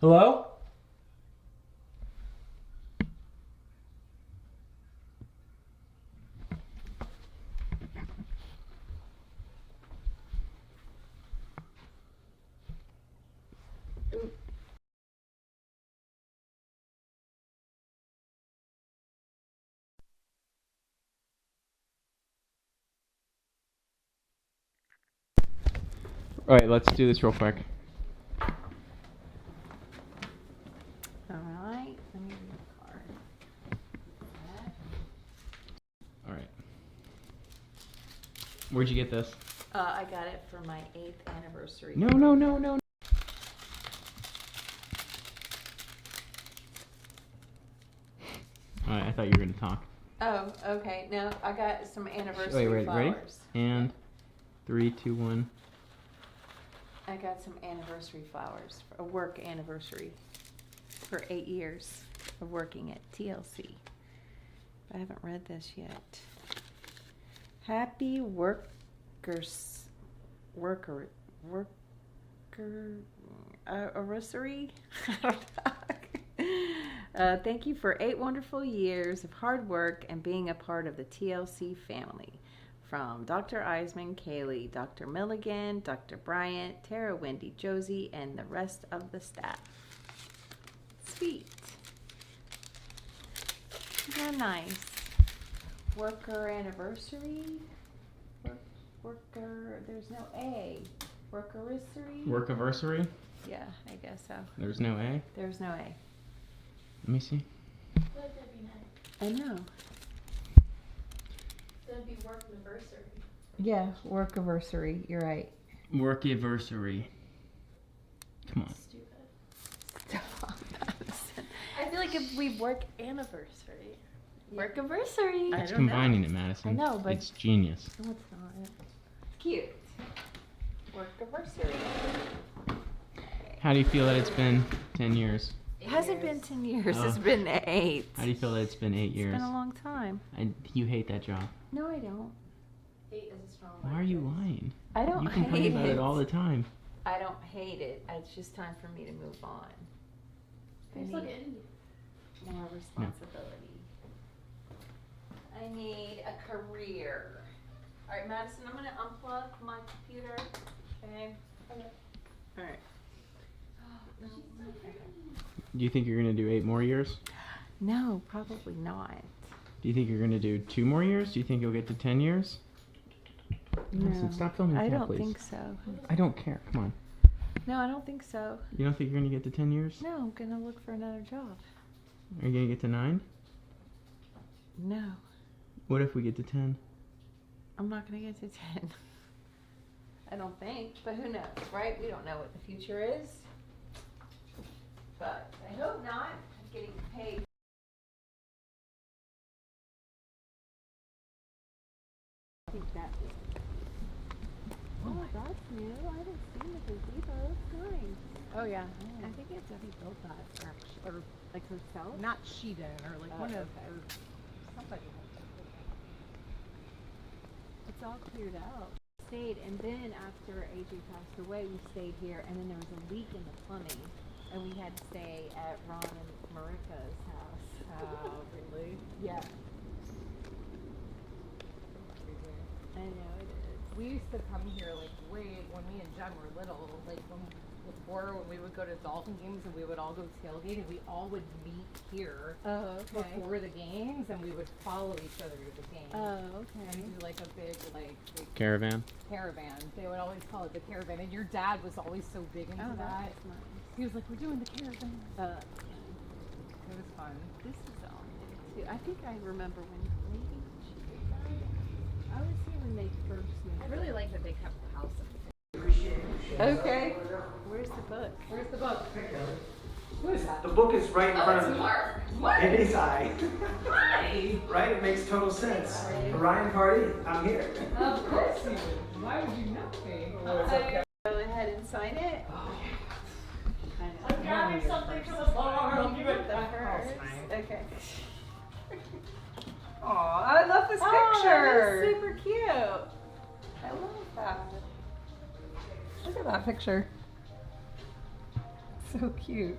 Hello? Alright, let's do this real quick. Alright, let me read the card. Alright. Where'd you get this? I got it for my 8th anniversary. No. Alright, I thought you were gonna talk. Oh, okay. No, I got some anniversary Wait, flowers. ready? And 3, 2, 1. I got some anniversary flowers, a work anniversary for 8 years of working at TLC. I haven't read this yet. Happy anniversary. Thank you for 8 wonderful years of hard work and being a part of the TLC family. From Dr. Eisman, Kaylee, Dr. Milligan, Dr. Bryant, Tara, Wendy, Josie, and the rest of the staff. Sweet. How nice. Worker anniversary. Worker, there's no A. Workerissery? Workiversary? Yeah, I guess so. There's no A? There's no A. Let me see. That'd be nice. I know. That'd be work anniversary. Yeah, workiversary. You're right. Workiversary. Come on. Stupid. Stop, Madison. I feel like if we work anniversary. Workiversary. It's combining it, Madison. I know, but- It's genius. No, it's not. Cute. Workiversary. How do you feel that it's been 10 years? It hasn't been 10 years. Oh. It's been 8. How do you feel that it's been 8 It's years? been a long time. You hate that job. No, I don't. 8 is a strong Why are you lying? I don't You hate complain about it all the time. I don't hate it. It's just time for me to move on. I Just look need at India. more responsibility. I need a career. All right, Madison, I'm going to unplug my computer. Okay? Okay. All right. Do you think you're going to do 8 more years? No, probably not. Do you think you're going to do 2 more years? Do you think you'll get to 10 years? Madison, stop filming I cat, don't please. think so. I don't care. Come on. No, I don't think so. You don't think you're going to get to 10 years? No, I'm going to look for another job. Are you going to get to 9? No, What if we get to 10? I'm not going to get to 10. I don't think, but who knows, right? We don't know what the future is. But I hope not. I'm getting paid. I think that is. Oh, that's new. I haven't seen the gazebo. It's nice. Oh, yeah. I think Aunt Debbie built that, or Like herself? not she did, or like one of okay. or somebody. It's all cleared out. Stayed, and then after AJ passed away, we stayed here, and then there was a leak in the plumbing, and we had to stay at Ron and Marika's house. Oh, really? Yeah. I know it is. We used to come here like way when me and Jen were little, like before when we would go to Dolphin games and we would all go tailgating, we all would meet here Oh, okay. before the games and we would follow each other to the games. Oh, okay. And do like a big big Caravan? caravan. They would always call it the caravan, and your dad was always so big into Oh, that. that's nice. He was like, "We're doing the caravan." It was fun. This is all new too. I think I remember when maybe she did that. I was here when they first moved. I really like that they kept the house up. Okay. Where's the book? Where's the book? What is that? The book is right in front of me. What? It is I. Hi. Right? It makes total sense. Ryan Party, I'm here. Of course you would. Why would you not be? Go ahead and sign it. I'm grabbing something from the bar. I'll give it The back. first. Okay. Aw, I love this Oh, that picture. is super cute. I love that. Look at that picture. So cute.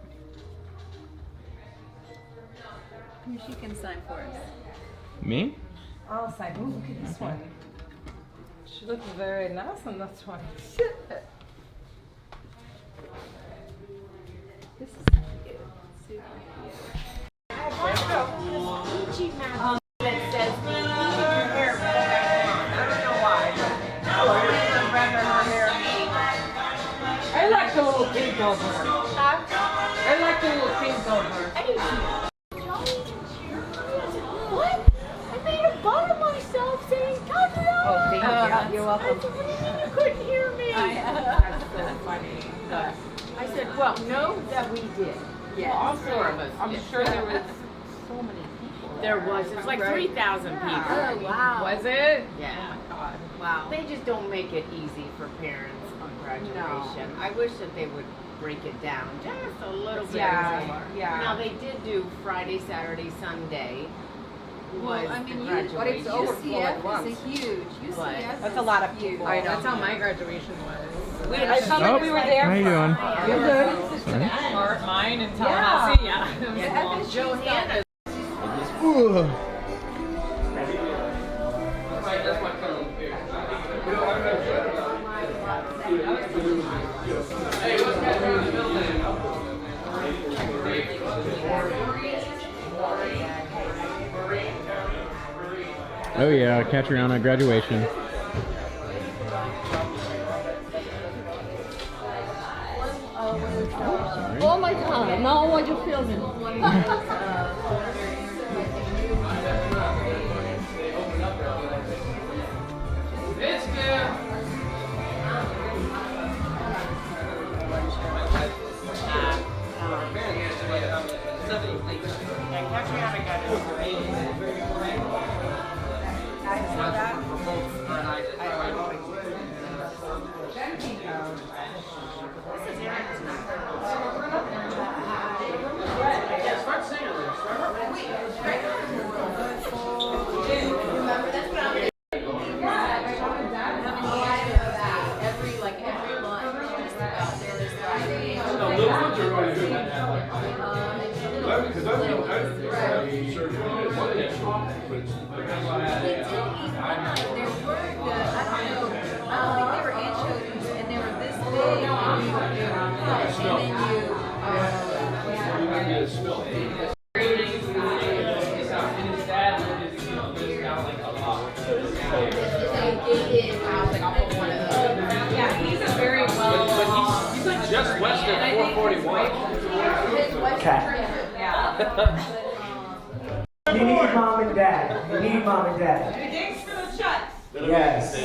Who she can sign for us? Me? I'll sign. Ooh, look at this one. She looks very nice on this one. Shit. This is cute. Super cute. That says, keep your hair back. I don't know why. I'd rather her hair be. I like the little pink over her. I like the little pink over her. What? I made a butt of myself saying, Gabrielle. Oh, thank you. You're welcome. You couldn't hear me. That's so funny. I said, well, no, that we did. Yeah, all four of us. I'm sure there was so many people. There was. It was like 3,000 people. Oh, wow. Was it? Yeah. Oh my God. Wow. They just don't make it easy for parents on graduation. I wish that they would break it down just a little bit more. Yeah. Now they did do Friday, Saturday, Sunday. Was Well, I mean, the you, graduation. But it's overflow at UCF once. is a huge. UCF That's is a lot of huge. people. I know. That's how my graduation was. I felt like we were there. How you doing? You're good. Or mine in Tallahassee. Yeah. Johanna. Ooh. Oh yeah, Catriona graduation. Oh my God! Now what you feeling? Just west of 441. Okay. You need mom and dad. You need mom and dad. Thanks for the shots. Yes.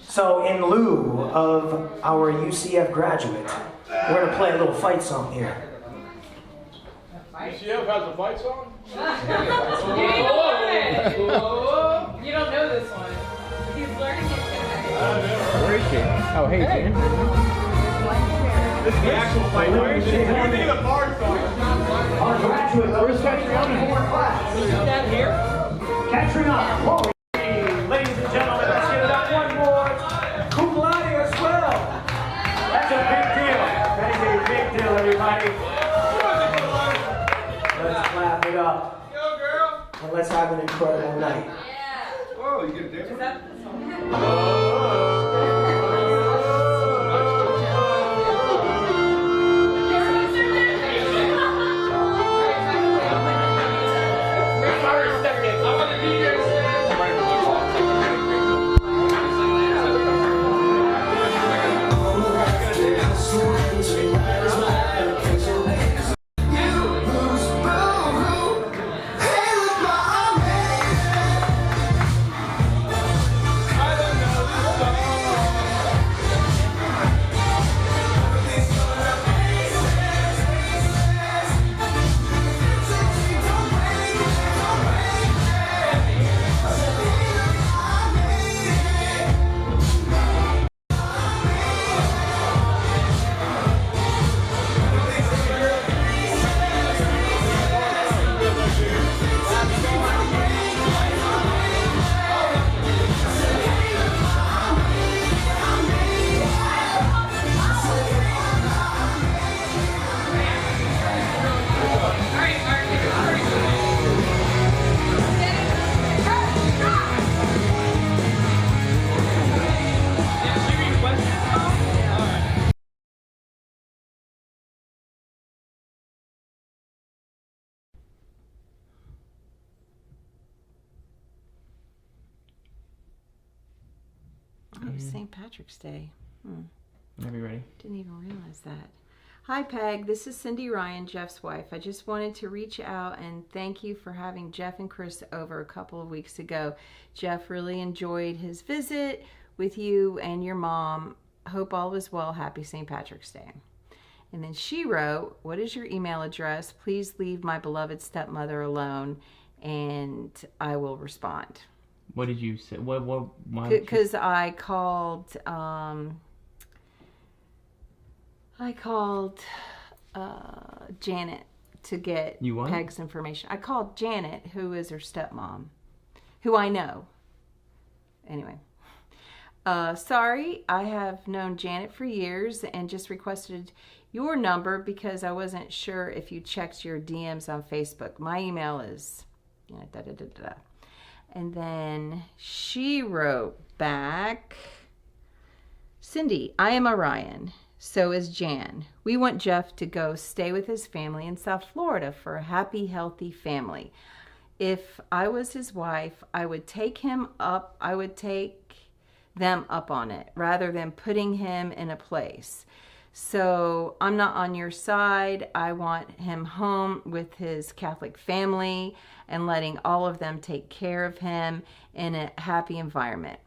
So in lieu of our UCF graduate, we're going to play a little fight song here. UCF has a fight song? You don't know this one. He's learning it, guys. Where is she? Oh, hey, Jan. This is the actual fight. Where is she? You're thinking of the bard song. Our graduate of the 4 class. Is that here? Catriona. Holy. Ladies and gentlemen, let's give it up one more. Cum laude as well. That's a big deal. That is a big deal, everybody. Let's clap it up. Go, girl. And let's have an incredible night. Whoa, you get a different? was St. Patrick's Day. Whenever you're ready. Didn't even realize that. Hi, Peg. This is Cindy Ryan, Jeff's wife. I just wanted to reach out and thank you for having Jeff and Chris over a couple of weeks ago. Jeff really enjoyed his visit with you and your mom. Hope all is well. Happy St. Patrick's Day. And then she wrote, what is your email address? Please leave my beloved stepmother alone and I will respond. What did you say? Why did you- Because I called Janet to get You what? Peg's information. I called Janet, who is her stepmom, who I know. Anyway. Sorry, I have known Janet for years and just requested your number because I wasn't sure if you checked your DMs on Facebook. My email is, da-da-da-da-da. And then she wrote back, Cindy, I am Orion. So is Jan. We want Jeff to go stay with his family in South Florida for a happy, healthy family. If I was his wife, I would take them up on it rather than putting him in a place. So I'm not on your side. I want him home with his Catholic family and letting all of them take care of him in a happy environment.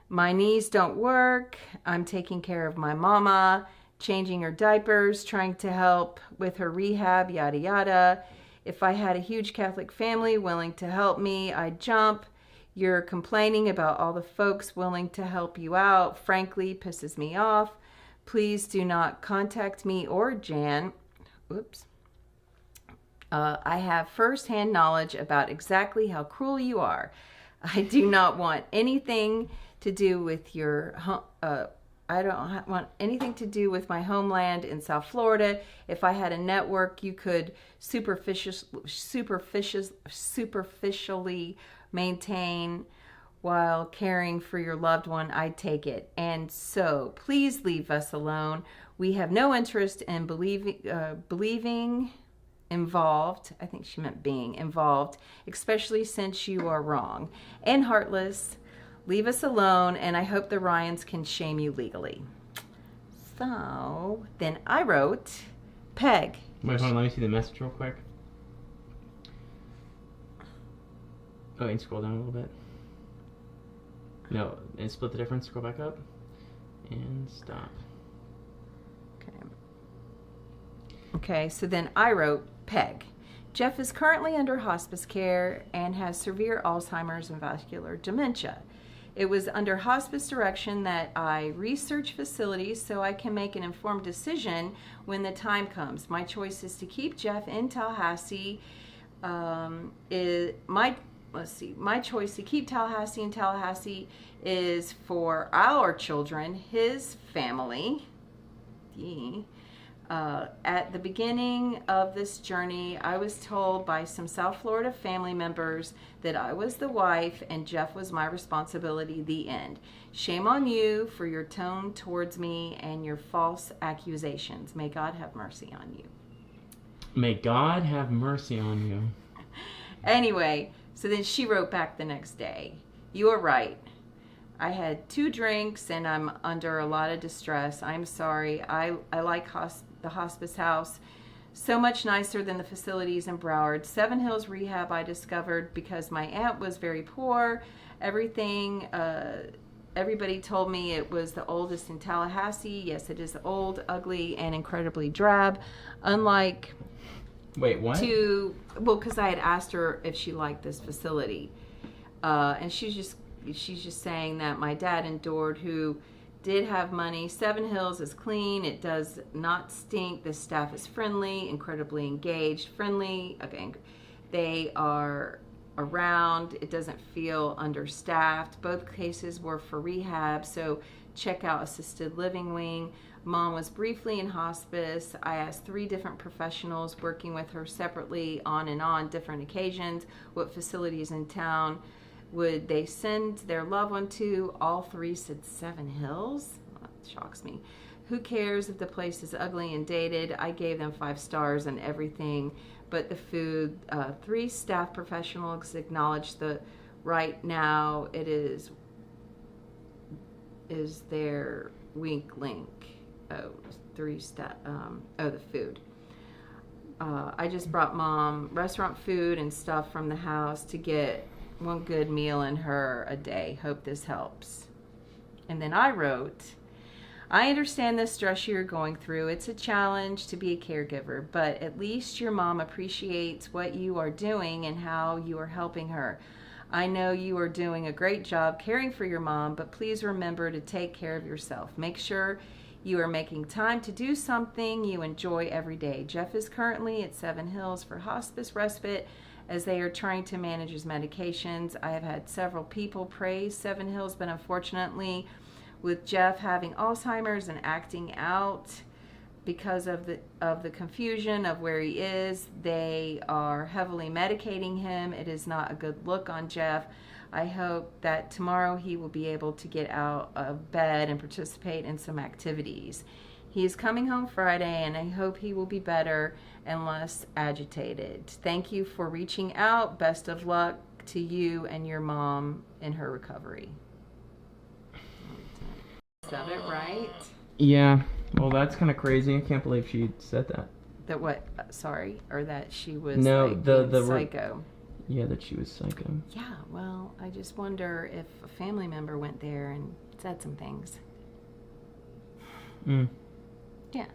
My knees don't work. I'm taking care of my mama, changing her diapers, trying to help with her rehab, yada, yada. If I had a huge Catholic family willing to help me, I'd jump. You're complaining about all the folks willing to help you out. Frankly, pisses me off. Please do not contact me or Jan. Oops. I have firsthand knowledge about exactly how cruel you are. I do not want anything to do with your I don't want anything to do with my homeland in South Florida. If I had a network you could superficially maintain while caring for your loved one, I'd take it. And so please leave us alone. We have no interest in believing involved. I think she meant being involved, especially since you are wrong and heartless. Leave us alone, and I hope the Ryans can shame you legally. So then I wrote, Peg. Wait, hold on, let me see the message real quick. Oh, and scroll down a little bit. No, and split the difference, scroll back up. And stop. Okay, so then I wrote, Peg. Jeff is currently under hospice care and has severe Alzheimer's and vascular dementia. It was under hospice direction that I research facilities so I can make an informed decision when the time comes. My choice is to keep Jeff in Tallahassee. My choice to keep Tallahassee in Tallahassee is for our children, his family. At the beginning of this journey, I was told by some South Florida family members that I was the wife and Jeff was my responsibility, the end. Shame on you for your tone towards me and your false accusations. May God have mercy on you. May God have mercy on you. Anyway, so then she wrote back the next day. You are right. I had 2 drinks and I'm under a lot of distress. I'm sorry. I like the hospice house so much nicer than the facilities in Broward. Seven Hills Rehab I discovered because my aunt was very poor. Everybody told me it was the oldest in Tallahassee. Yes, it is old, ugly, and incredibly drab. Unlike Wait, what? because I had asked her if she liked this facility. And she's just saying that my dad endured, who did have money. Seven Hills is clean. It does not stink. The staff is friendly, incredibly engaged, friendly. Okay, they are around. It doesn't feel understaffed. Both cases were for rehab, so check out assisted living wing. Mom was briefly in hospice. I asked 3 different professionals working with her separately on different occasions what facilities in town would they send their loved one to. All 3 said Seven Hills. Well, that shocks me. Who cares if the place is ugly and dated? I gave them 5 stars and everything but the food. 3 staff professionals acknowledged the right now it is is their weak link. Oh, the food. I just brought Mom restaurant food and stuff from the house to get one good meal in her a day. Hope this helps. And then I wrote, I understand the stress you're going through. It's a challenge to be a caregiver, but at least your mom appreciates what you are doing and how you are helping her. I know you are doing a great job caring for your mom, but please remember to take care of yourself. Make sure you are making time to do something you enjoy every day. Jeff is currently at Seven Hills for hospice respite as they are trying to manage his medications. I have had several people praise Seven Hills, but unfortunately, with Jeff having Alzheimer's and acting out because of the confusion of where he is, they are heavily medicating him. It is not a good look on Jeff. I hope that tomorrow he will be able to get out of bed and participate in some activities. He is coming home Friday, and I hope he will be better and less agitated. Thank you for reaching out. Best of luck to you and your mom in her recovery. Is that it right? Yeah. Well, that's kind of crazy. I can't believe she said that. That what? Sorry, or that she was No, like the psycho. Yeah, that she was psycho. Yeah. Well, I just wonder if a family member went there and said some things. Mm. Yeah.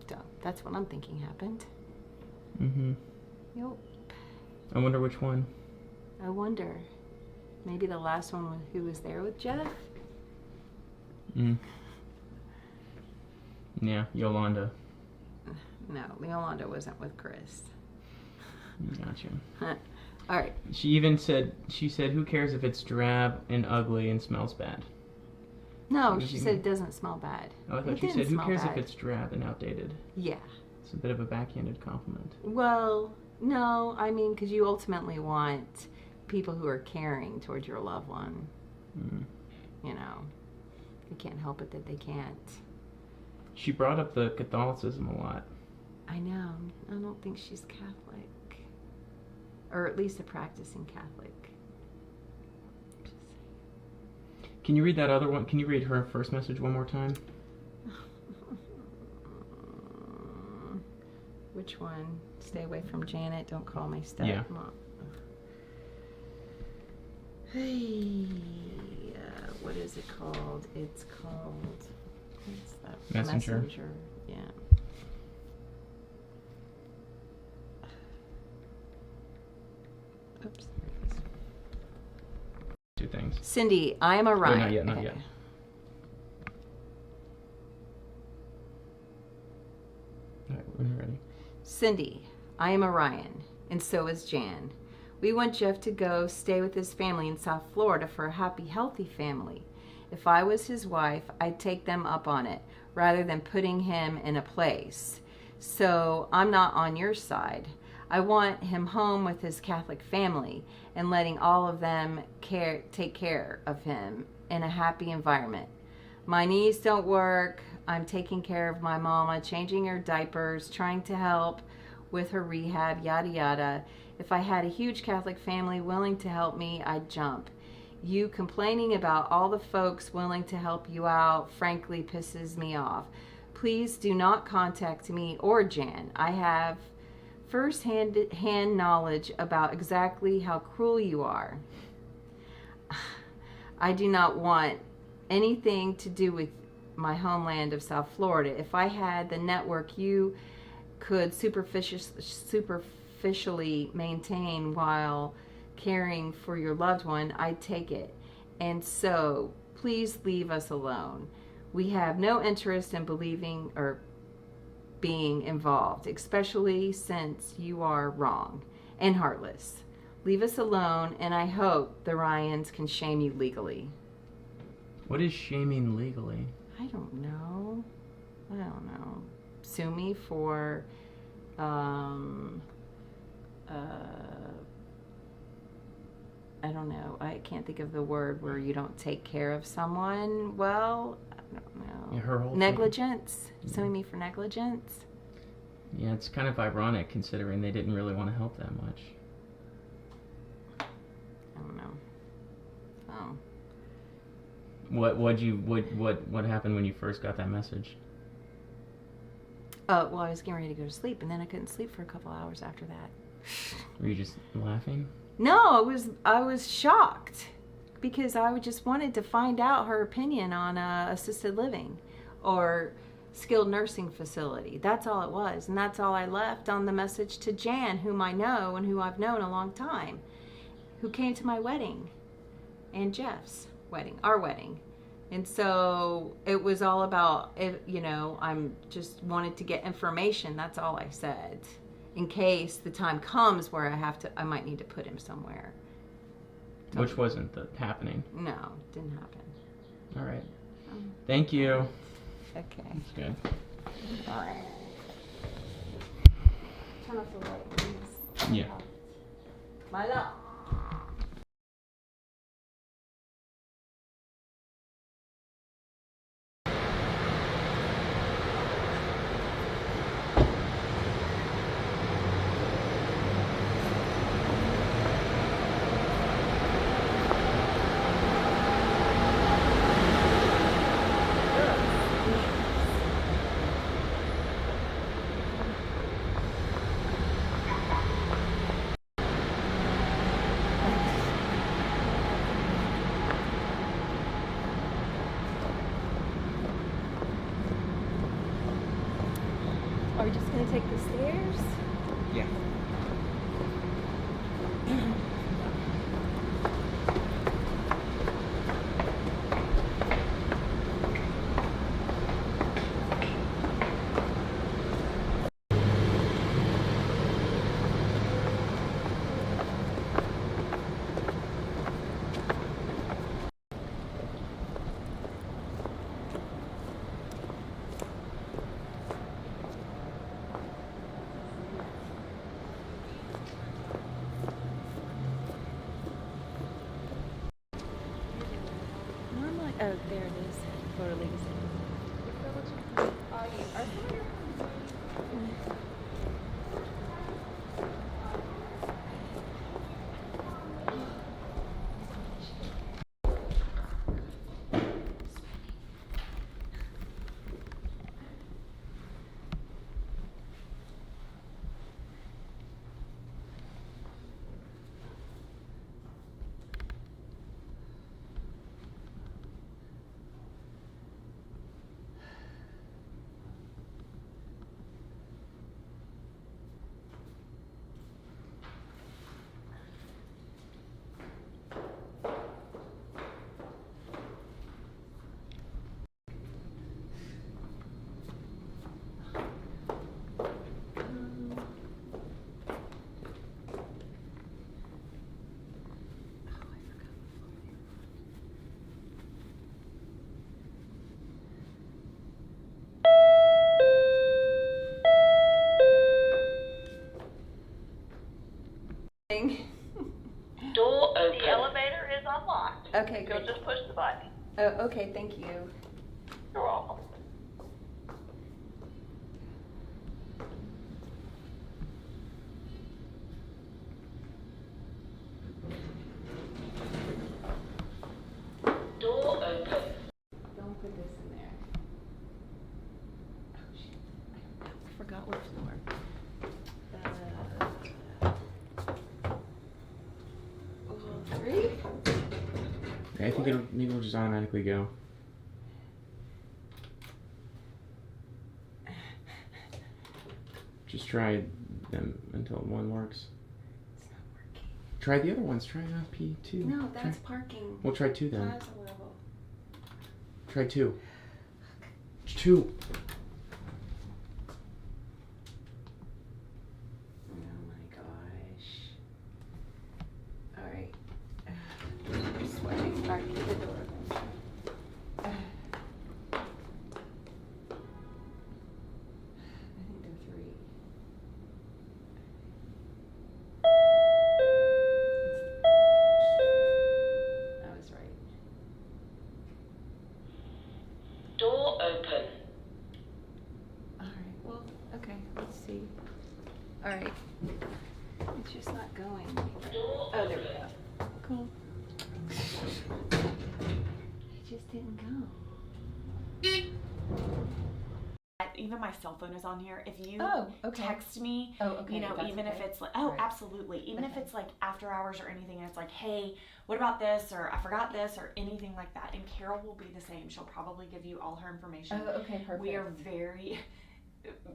So that's what I'm thinking happened. Mhm. Yep. I wonder which one. I wonder. Maybe the last one who was there with Jeff? Mm. Yeah, Yolanda. No, Yolanda wasn't with Chris. Gotcha. All right. She said, who cares if it's drab and ugly and smells bad? No, She she was said even- it doesn't smell bad. Oh, I It thought she didn't said, who smell cares bad. if it's drab and outdated? Yeah. It's a bit of a backhanded compliment. Well, no, I mean, because you ultimately want people who are caring towards your loved one. Mm. You know, you can't help it that they can't. She brought up the Catholicism a lot. I know. I don't think she's Catholic. Or at least a practicing Catholic. Can you read that other one? Can you read her first message one more time? Which one? Stay away from Janet. Don't call my stepmom. Yeah. Hey, what is it called? It's called. What's that? Messenger. Yeah. Oops. Two things. Cindy, I am Orion. not yet, not Okay. yet. All right, when you're ready. Cindy, I am Orion, and so is Jan. We want Jeff to go stay with his family in South Florida for a happy, healthy family. If I was his wife, I'd take them up on it rather than putting him in a place. So I'm not on your side. I want him home with his Catholic family and letting all of them take care of him in a happy environment. My knees don't work. I'm taking care of my mama, changing her diapers, trying to help with her rehab, yada yada. If I had a huge Catholic family willing to help me, I'd jump. You complaining about all the folks willing to help you out frankly pisses me off. Please do not contact me or Jan. I have first-hand knowledge about exactly how cruel you are. I do not want anything to do with my homeland of South Florida. If I had the network you could superficially maintain while caring for your loved one, I'd take it. And so, please leave us alone. We have no interest in believing or being involved, especially since you are wrong and heartless. Leave us alone, and I hope the Ryans can shame you legally. What is shaming legally? I don't know. Sue me for I don't know. I can't think of the word where you don't take care of someone well. I don't know. Yeah, her whole Negligence. Suing me for negligence. Yeah, it's kind of ironic considering they didn't really want to help that much. I don't know. Oh. What happened when you first got that message? Well, I was getting ready to go to sleep, and then I couldn't sleep for a couple hours after that. Were you just laughing? No, I was shocked because I just wanted to find out her opinion on assisted living or skilled nursing facility. That's all it was, and that's all I left on the message to Jan, whom I know and who I've known a long time, who came to my wedding and Jeff's wedding, our wedding. And so it was all about, I'm just wanted to get information. That's all I said, in case the time comes where I might need to put him somewhere. Which wasn't happening. No, didn't happen. All right. Thank you. Okay. That's good. All right. Turn off the light, please. Yeah. My love. Are we just gonna take the stairs? Yeah. Normally, oh, there it is. Photo leaves. Door open. The elevator is unlocked. Okay, You'll great. just push the button. Oh, okay, thank you. You're welcome. Door open. Don't put this in there. Oh, shit. I forgot what floor. Three? I think maybe it'll just automatically go. Just try them until one works. It's not working. Try the other ones. Try P2. No, that's Try. parking. We'll try 2 then. Plaza level. Try 2. 2. Oh my gosh. Alright. I'm sweating. Alright, keep the door open. I think they're 3. I was right. Door open. Alright, well, okay, let's see. Alright. It's just not going. Oh, there we go. Cool. It just didn't go. Even my cell phone is on here. If you Oh, okay. text me, Oh, okay. you know, that's even okay. if it's like, oh, Right. absolutely. Even if Okay. it's like after hours or anything, and it's like, hey, what about this? Or I forgot this or anything like that. And Carol will be the same. She'll probably give you all her information. Oh, okay, perfect.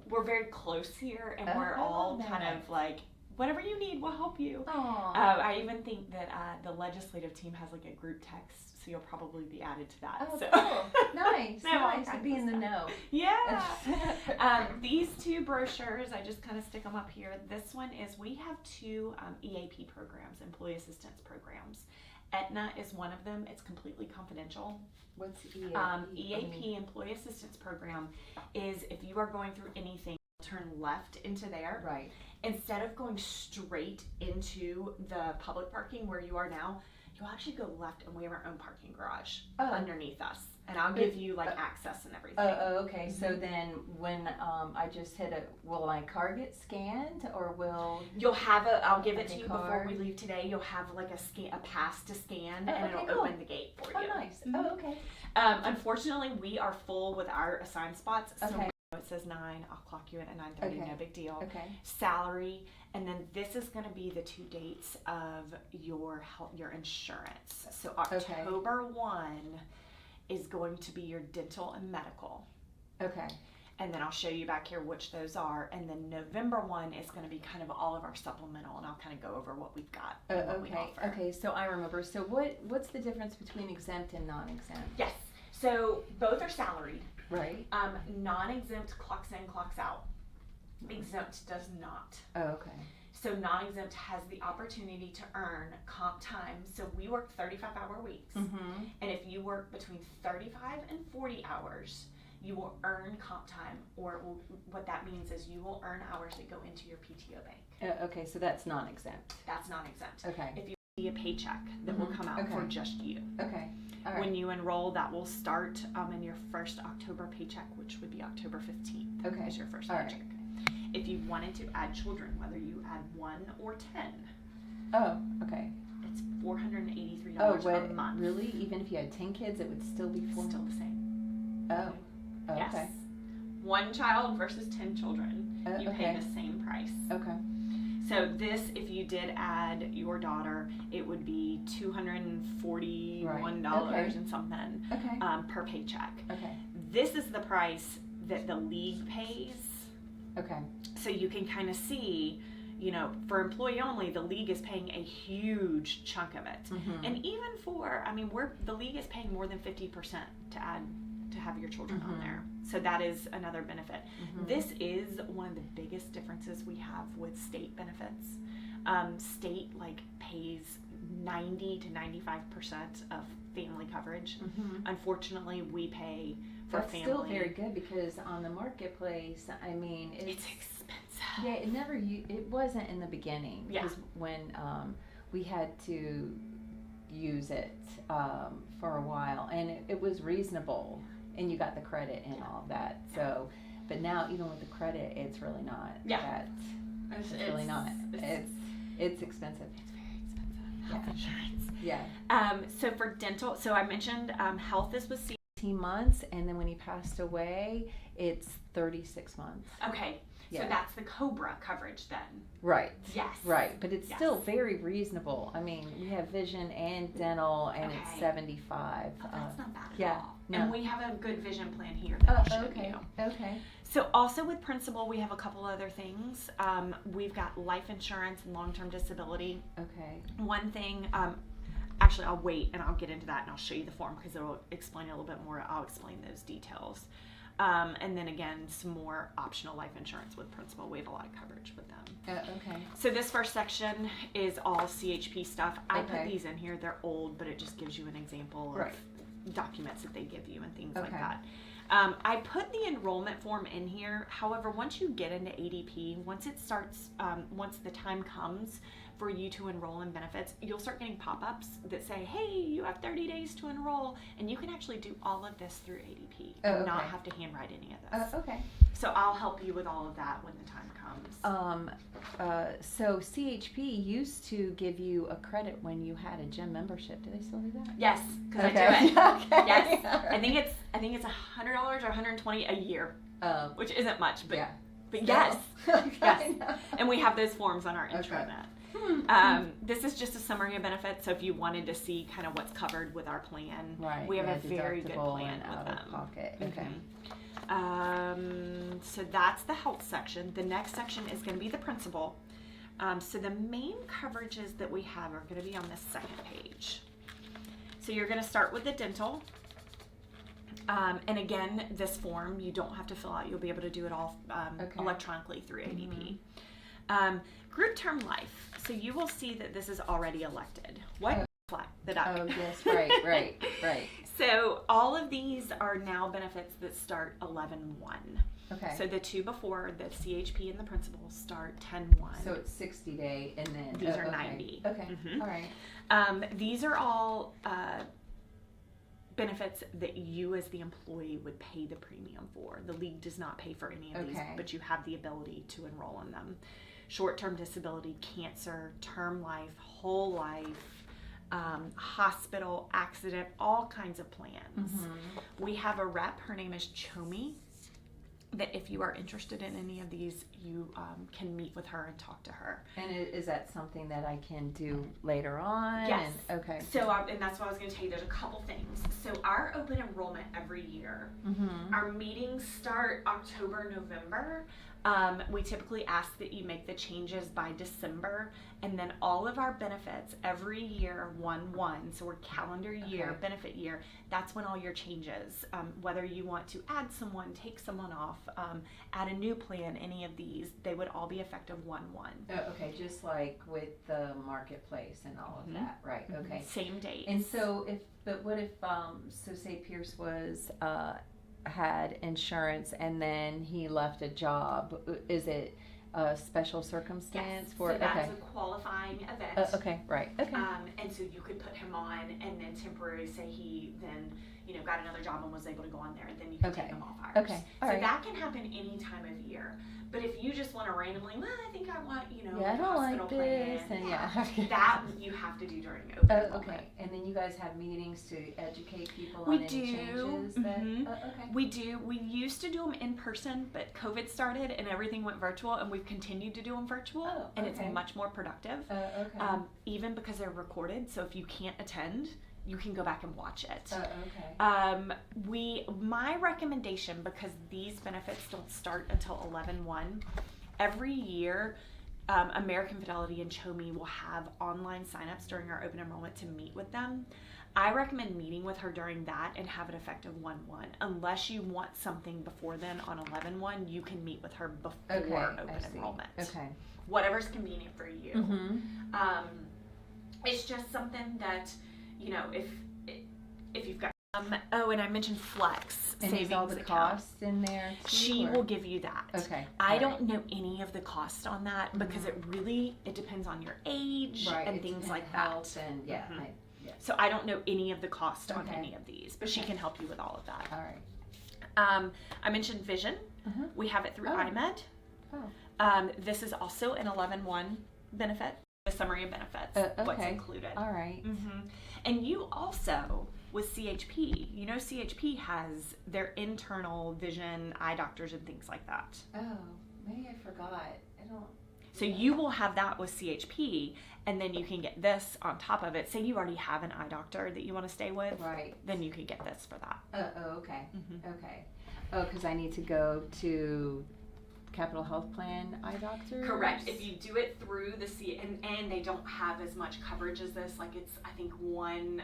We're very close here, and Oh, we're I all love kind that. of like, whatever you need, we'll help you. Aw. I even think that the legislative team has like a group text, so you'll probably be added to that. Oh, so. cool. Nice. They have all Nice to kinds be of in the stuff. know. Yeah. These two brochures, I just kind of stick them up here. This one is, we have two EAP programs, employee assistance programs. Aetna is one of them. It's completely confidential. What's EAP? EAP, Employee Assistance Program, is if you are going through anything, turn left into there. Right. Instead of going straight into the public parking where you are now, you'll actually go left, and we have our own parking garage underneath us. And I'll give you like access and everything. Okay. So then when I just hit it, will my car get scanned or will? You'll have I'll give it to Okay, you card. before we leave today. You'll have like a pass to scan, Oh, and okay, it'll cool. open the gate for Oh, you. nice. Mhm. Oh, okay. Unfortunately, we are full with our assigned spots. So Okay. it says 9. I'll clock you in at 9:30. Okay. No big deal. Okay. Salary, and then this is going to be the 2 dates of your insurance. So October 1 is going to be your dental and medical. Okay. And then I'll show you back here which those are. And then November 1 is going to be kind of all of our supplemental, and I'll kind of go over what we've got. And what we Okay. offer. Okay. So I remember. So what's the difference between exempt and non-exempt? Yes. So both are salaried. Right. Non-exempt clocks in, clocks out. Exempt does not. Oh, okay. So non-exempt has the opportunity to earn comp time. So we work 35-hour weeks. Mm-hmm. And if you work between 35 and 40 hours, you will earn comp time, or what that means is you will earn hours that go into your PTO bank. Okay. So that's non-exempt. That's non-exempt. Okay. If you see a paycheck that will come out for Okay. just you. Okay. All right. When you enroll, that will start in your first October paycheck, which would be October 15th. Okay. Is your first All right. paycheck. If you wanted to add children, whether you add 1 or 10, Oh. Okay. it's $483 Oh, a wait. month. Really? Even if you had 10 kids, it would still be It's still the same. Oh. Oh, Yes. okay. 1 child versus 10 children, you pay okay. the same price. Okay. So this, if you did add your daughter, it would be $241 Right. Okay. and something Okay. per paycheck. Okay. This is the price that the league pays. Okay. So you can kind of see, you know, for employee only, the league is paying a huge chunk of it. Mhm. And even for, I mean, the league is paying more than 50% to have your children on Mhm. there. So that is another benefit. Mhm. This is one of the biggest differences we have with state benefits. State like pays 90 to 95% of family coverage. Mhm. Unfortunately, we pay for That's family. still very good because on the marketplace, I mean, It's expensive. yeah, it wasn't in the beginning. Yeah. Because when we had to use it for a while, and it was reasonable, and you got the credit and all of that. So, but now even with the credit, it's really not. Yeah. It's really not. It's expensive. It's very expensive. Health Yeah. insurance. Yeah. So for dental, so I mentioned health is with 18 months, and then when he passed away, it's 36 months. Okay, so Yeah. that's the COBRA coverage then. Right. Yes. Right, but it's Yes. still very reasonable. I mean, we have vision and dental, and it's Okay. 75. Oh, that's not bad at yeah, all. no. And we have a good vision plan here that I'll show okay. you. Okay. So also with Principal, we have a couple other things. We've got life insurance and long-term disability. Okay. One thing, actually I'll wait and I'll get into that and I'll show you the form because it'll explain a little bit more. I'll explain those details. And then again, some more optional life insurance with Principal. We have a lot of coverage with them. Okay. So this first section is all CHP stuff. I put Okay. these in here. They're old, but it just gives you an example Right. of documents that they give you and things like Okay. that. I put the enrollment form in here. However, once you get into ADP, once it starts, once the time comes for you to enroll in benefits, you'll start getting pop-ups that say, hey, you have 30 days to enroll, and you can actually do all of this through ADP and not have to handwrite any of this. Okay. So I'll help you with all of that when the time comes. So CHP used to give you a credit when you had a gym membership. Do they still do that? Yes, because I do Okay. it. Okay. Yes, All right. I think it's $100 or $120 a year, which isn't much, but Yeah. but yes, Okay. yes. And we have those forms on our intranet. This is just a summary of benefits. So if you wanted to see kind of what's covered with our plan, Right. we have yeah, a very good deductible plan and with out them. of pocket. Okay. So that's the health section. The next section is going to be the principal. So the main coverages that we have are going to be on the second page. So you're going to start with the dental. And again, this form you don't have to fill out. You'll be able to do it all Okay. electronically through ADP. Group term life. So you will see that this is already elected. What flag that I? Oh yes, right. So all of these are now benefits that start 11/1. Okay. So the two before, the CHP and the principal, start 10/1. So it's 60 day, and then These are okay. 90. Okay. Mhm. All right. These are all benefits that you as the employee would pay the premium for. The league does not pay for any of these, Okay. but you have the ability to enroll in them. Short-term disability, cancer, term life, whole life, hospital, accident, all kinds of plans. We have a rep, her name is Chomi, that if you are interested in any of these, you can meet with her and talk to her. And is that something that I can do later on? Yes. And, okay. So, and that's what I was going to tell you. There's a couple things. So, our open enrollment every year, our meetings start October, November. We typically ask that you make the changes by December, and then all of our benefits every year, 1/1, so we're calendar year, Okay. benefit year, that's when all your changes, whether you want to add someone, take someone off, add a new plan, any of these, they would all be effective 1/1. Oh, okay, just like with the marketplace and all of that, right? Okay. Same date. And so what if so say Pierce was had insurance and then he left a job? Is it a special circumstance Yes, for? so that Okay. is a qualifying event. Okay. Right. Okay. And so you could put him on, and then temporarily say he then got another job and was able to go on there, and then you can Okay. take him off ours. Okay. All So right. that can happen any time of year. But if you just want to randomly, well, I think I want Yeah, a I don't hospital like this, plan, and yeah. that you have to do during open enrollment. Okay. And then you guys have meetings to educate people We on any do. changes that. Mhm. Okay. We do. We used to do them in person, but COVID started and everything went virtual, and we've continued to do them virtual, Oh, and it's okay. much more productive. Okay. Even because they're recorded, so if you can't attend, you can go back and watch it. Okay. My recommendation, because these benefits don't start until 11/1, every year American Fidelity and Chomi will have online signups during our open enrollment to meet with them. I recommend meeting with her during that and have it effective 1/1. Unless you want something before then on 11/1, you can meet with her before Okay. open I see. enrollment. Okay. Whatever's convenient for you. Mm-hmm. It's just something that, if you've got and I mentioned flex And savings is all the account. cost in there too? She or- will give you that. Okay. I all don't know any of the cost on that because it depends on your age right. and It's- things like health that. and yeah. Mhm. Yeah. So I don't know any of the cost on Okay. any of these, but she Okay. can help you with all of that. All right. I mentioned vision. Uh-huh. We have it through Oh. iMed. Oh. This is also an 11/1 benefit. The summary of benefits, what's okay. included. All right. And you also, with CHP, CHP has their internal vision, eye doctors, and things like that. Oh, maybe I forgot. I don't. So you will have that with CHP, and then you can get this on top of it. Say you already have an eye doctor that you want to stay with, Right. then you can get this for that. Okay. Mhm. Okay. Oh, because I need to go to Capital Health Plan eye doctor. Correct. If you do it through the and they don't have as much coverage as this. Like it's, I think, one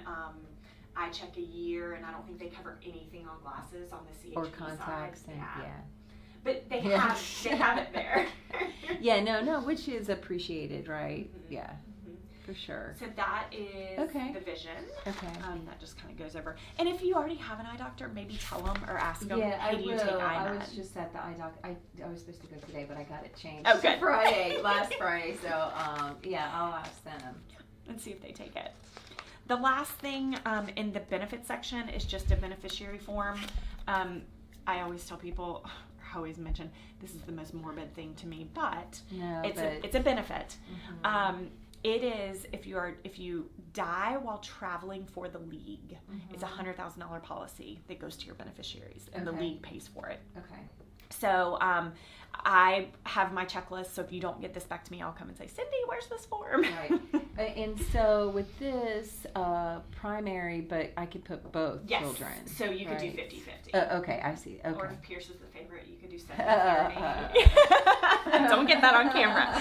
eye check a year, and I don't think they cover anything on glasses on the CHP or contacts side. and yeah. But they Yeah. have it there. Yeah. No. Which is appreciated, right? Mhm. Yeah. for sure. So that is Okay. the vision. Okay. That just kind of goes over. And if you already have an eye doctor, maybe tell them or ask them, Yeah, hey, I do will. you take I iMed? was just at the eye doc. I was supposed to go today, but I got it changed. Oh, good. Friday, last Friday. So, yeah, I'll ask them. And see if they take it. The last thing in the benefit section is just a beneficiary form. I always tell people, I always mention, this is the most morbid thing to me, but No, it's a benefit. It is if you die while traveling for the league, it's a $100,000 policy that goes to your beneficiaries, and the Okay. league pays for it. Okay. So I have my checklist. So if you don't get this back to me, I'll come and say, Cindy, where's this form? Right. And so with this primary, but I could put both Yes. children. So you could do right? 50-50. Okay, I see. Or Okay. if Pierce is the favorite, you could do 70-30. Don't get that on camera.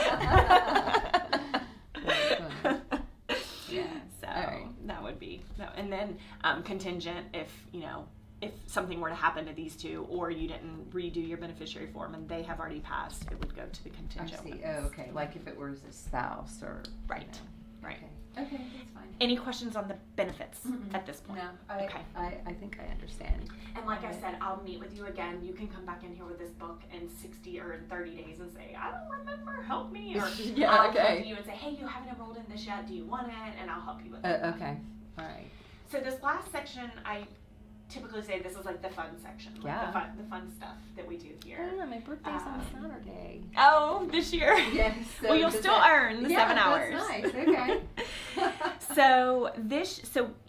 Yeah. So All right. that would be no. And then contingent if if something were to happen to these two, or you didn't redo your beneficiary form and they have already passed, it would go to the I contingent. see. ones. Oh, okay. Like if it was a spouse or Right. Right. Okay. Okay, that's fine. Any questions on the benefits at this point? No, Okay. I think I understand. And like I said, I'll meet with you again. You can come back in here with this book in 60 or 30 days and say, I don't remember, help me. Or Yeah, I'll okay. come to you and say, hey, you haven't enrolled in this yet. Do you want it? And I'll help you with it. Okay. All right. So this last section, I typically say this is like the fun section. Like Yeah. the fun stuff that we do here. Oh, my birthday's on Saturday. Oh, this year? Yes. Well, you'll still earn the 7 hours. That's nice. Okay. So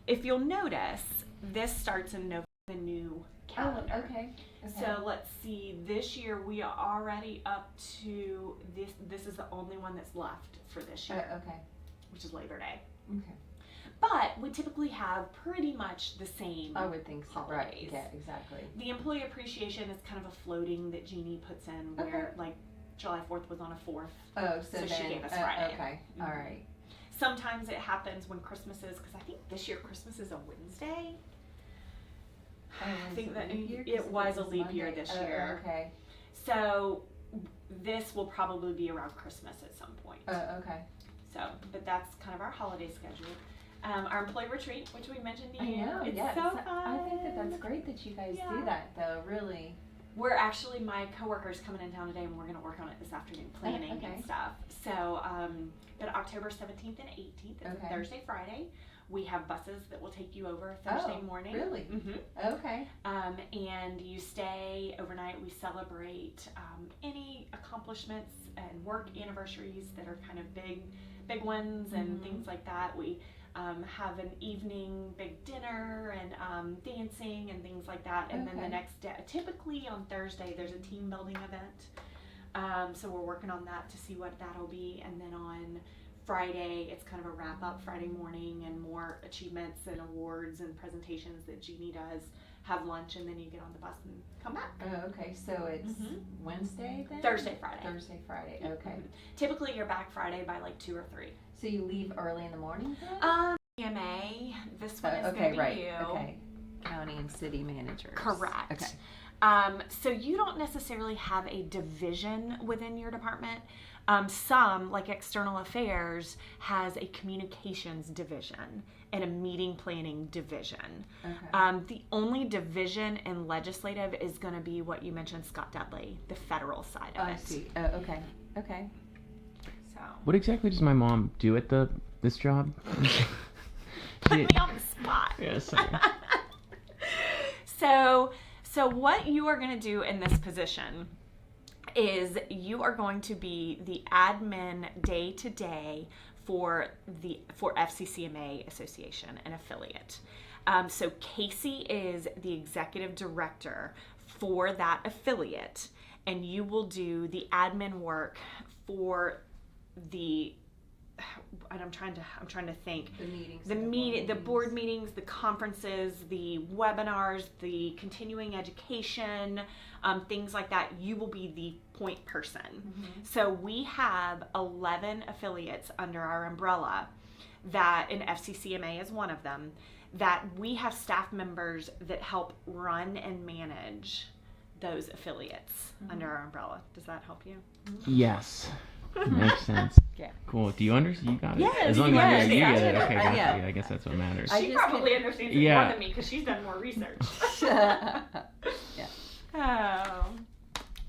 if you'll notice, this starts in November, the new calendar. Oh, okay. So let's see, this year we are already up to this. This is the only one that's left for this year, Okay. which is Labor Day. Okay. But we typically have pretty much the same. I would think so. Right. holidays. Yeah. Exactly. The employee appreciation is kind of a floating that Jeannie puts in, where Okay. like July 4th was on a 4th. Oh, So then, she gave us Friday. Okay. All right. Sometimes it happens when Christmas is, because I think this year Christmas is a Wednesday. I think that it was a leap year this year. Okay. So this will probably be around Christmas at some point. Okay. So, but that's kind of our holiday schedule. Our employee retreat, which we mentioned to I you, know. it's Yes. so fun. I think that's great that you guys do Yeah. that, though. Really. We're actually, my coworker's coming in town today, and we're going to work on it this afternoon, planning okay. and stuff. So, but October 17th and 18th, it's Okay. a Thursday, Friday. We have buses that will take you over Thursday morning. Really? Mm-hmm. Okay. And you stay overnight. We celebrate any accomplishments and work anniversaries that are kind of big ones and things like that. We have an evening big dinner and dancing and things like that. And then the Okay. next day, typically on Thursday, there's a team building event. So we're working on that to see what that'll be. And then on Friday, it's kind of a wrap up Friday morning and more achievements and awards and presentations that Jeannie does. Have lunch and then you get on the bus and come back. Oh, okay. So it's Wednesday then? Thursday, Friday. Thursday, Friday. Okay. Typically you're back Friday by like 2 or 3. So you leave early in the morning then? EMA, this one is okay, going to be right. you. Okay. County and city managers. Correct. Okay. So you don't necessarily have a division within your department. Some, like external affairs, has a communications division and a meeting planning division. Okay. The only division in legislative is going to be what you mentioned, Scott Dudley, the federal side of I it. see. Oh, okay. Okay. So What exactly does my mom do at this job? put me on the spot. Yeah, sorry. So what you are going to do in this position is you are going to be the admin day to day for FCCMA Association, an affiliate. So Casey is the executive director for that affiliate, and you will do the admin work for the. And I'm trying to think. The meetings. The board meetings, the conferences, the webinars, the continuing education, things like that. You will be the point person. So we have 11 affiliates under our umbrella, that, and FCCMA is one of them, that we have staff members that help run and manage those affiliates under our umbrella. Does that help you? Yes. Makes sense. Yeah. Cool. Do you understand? You got it. Yes, As long as yes, you get it. yes. Okay, gotcha. Yeah. I guess that's what matters. I She just probably understands it Yeah. more than me because she's done more research. Yeah. Oh.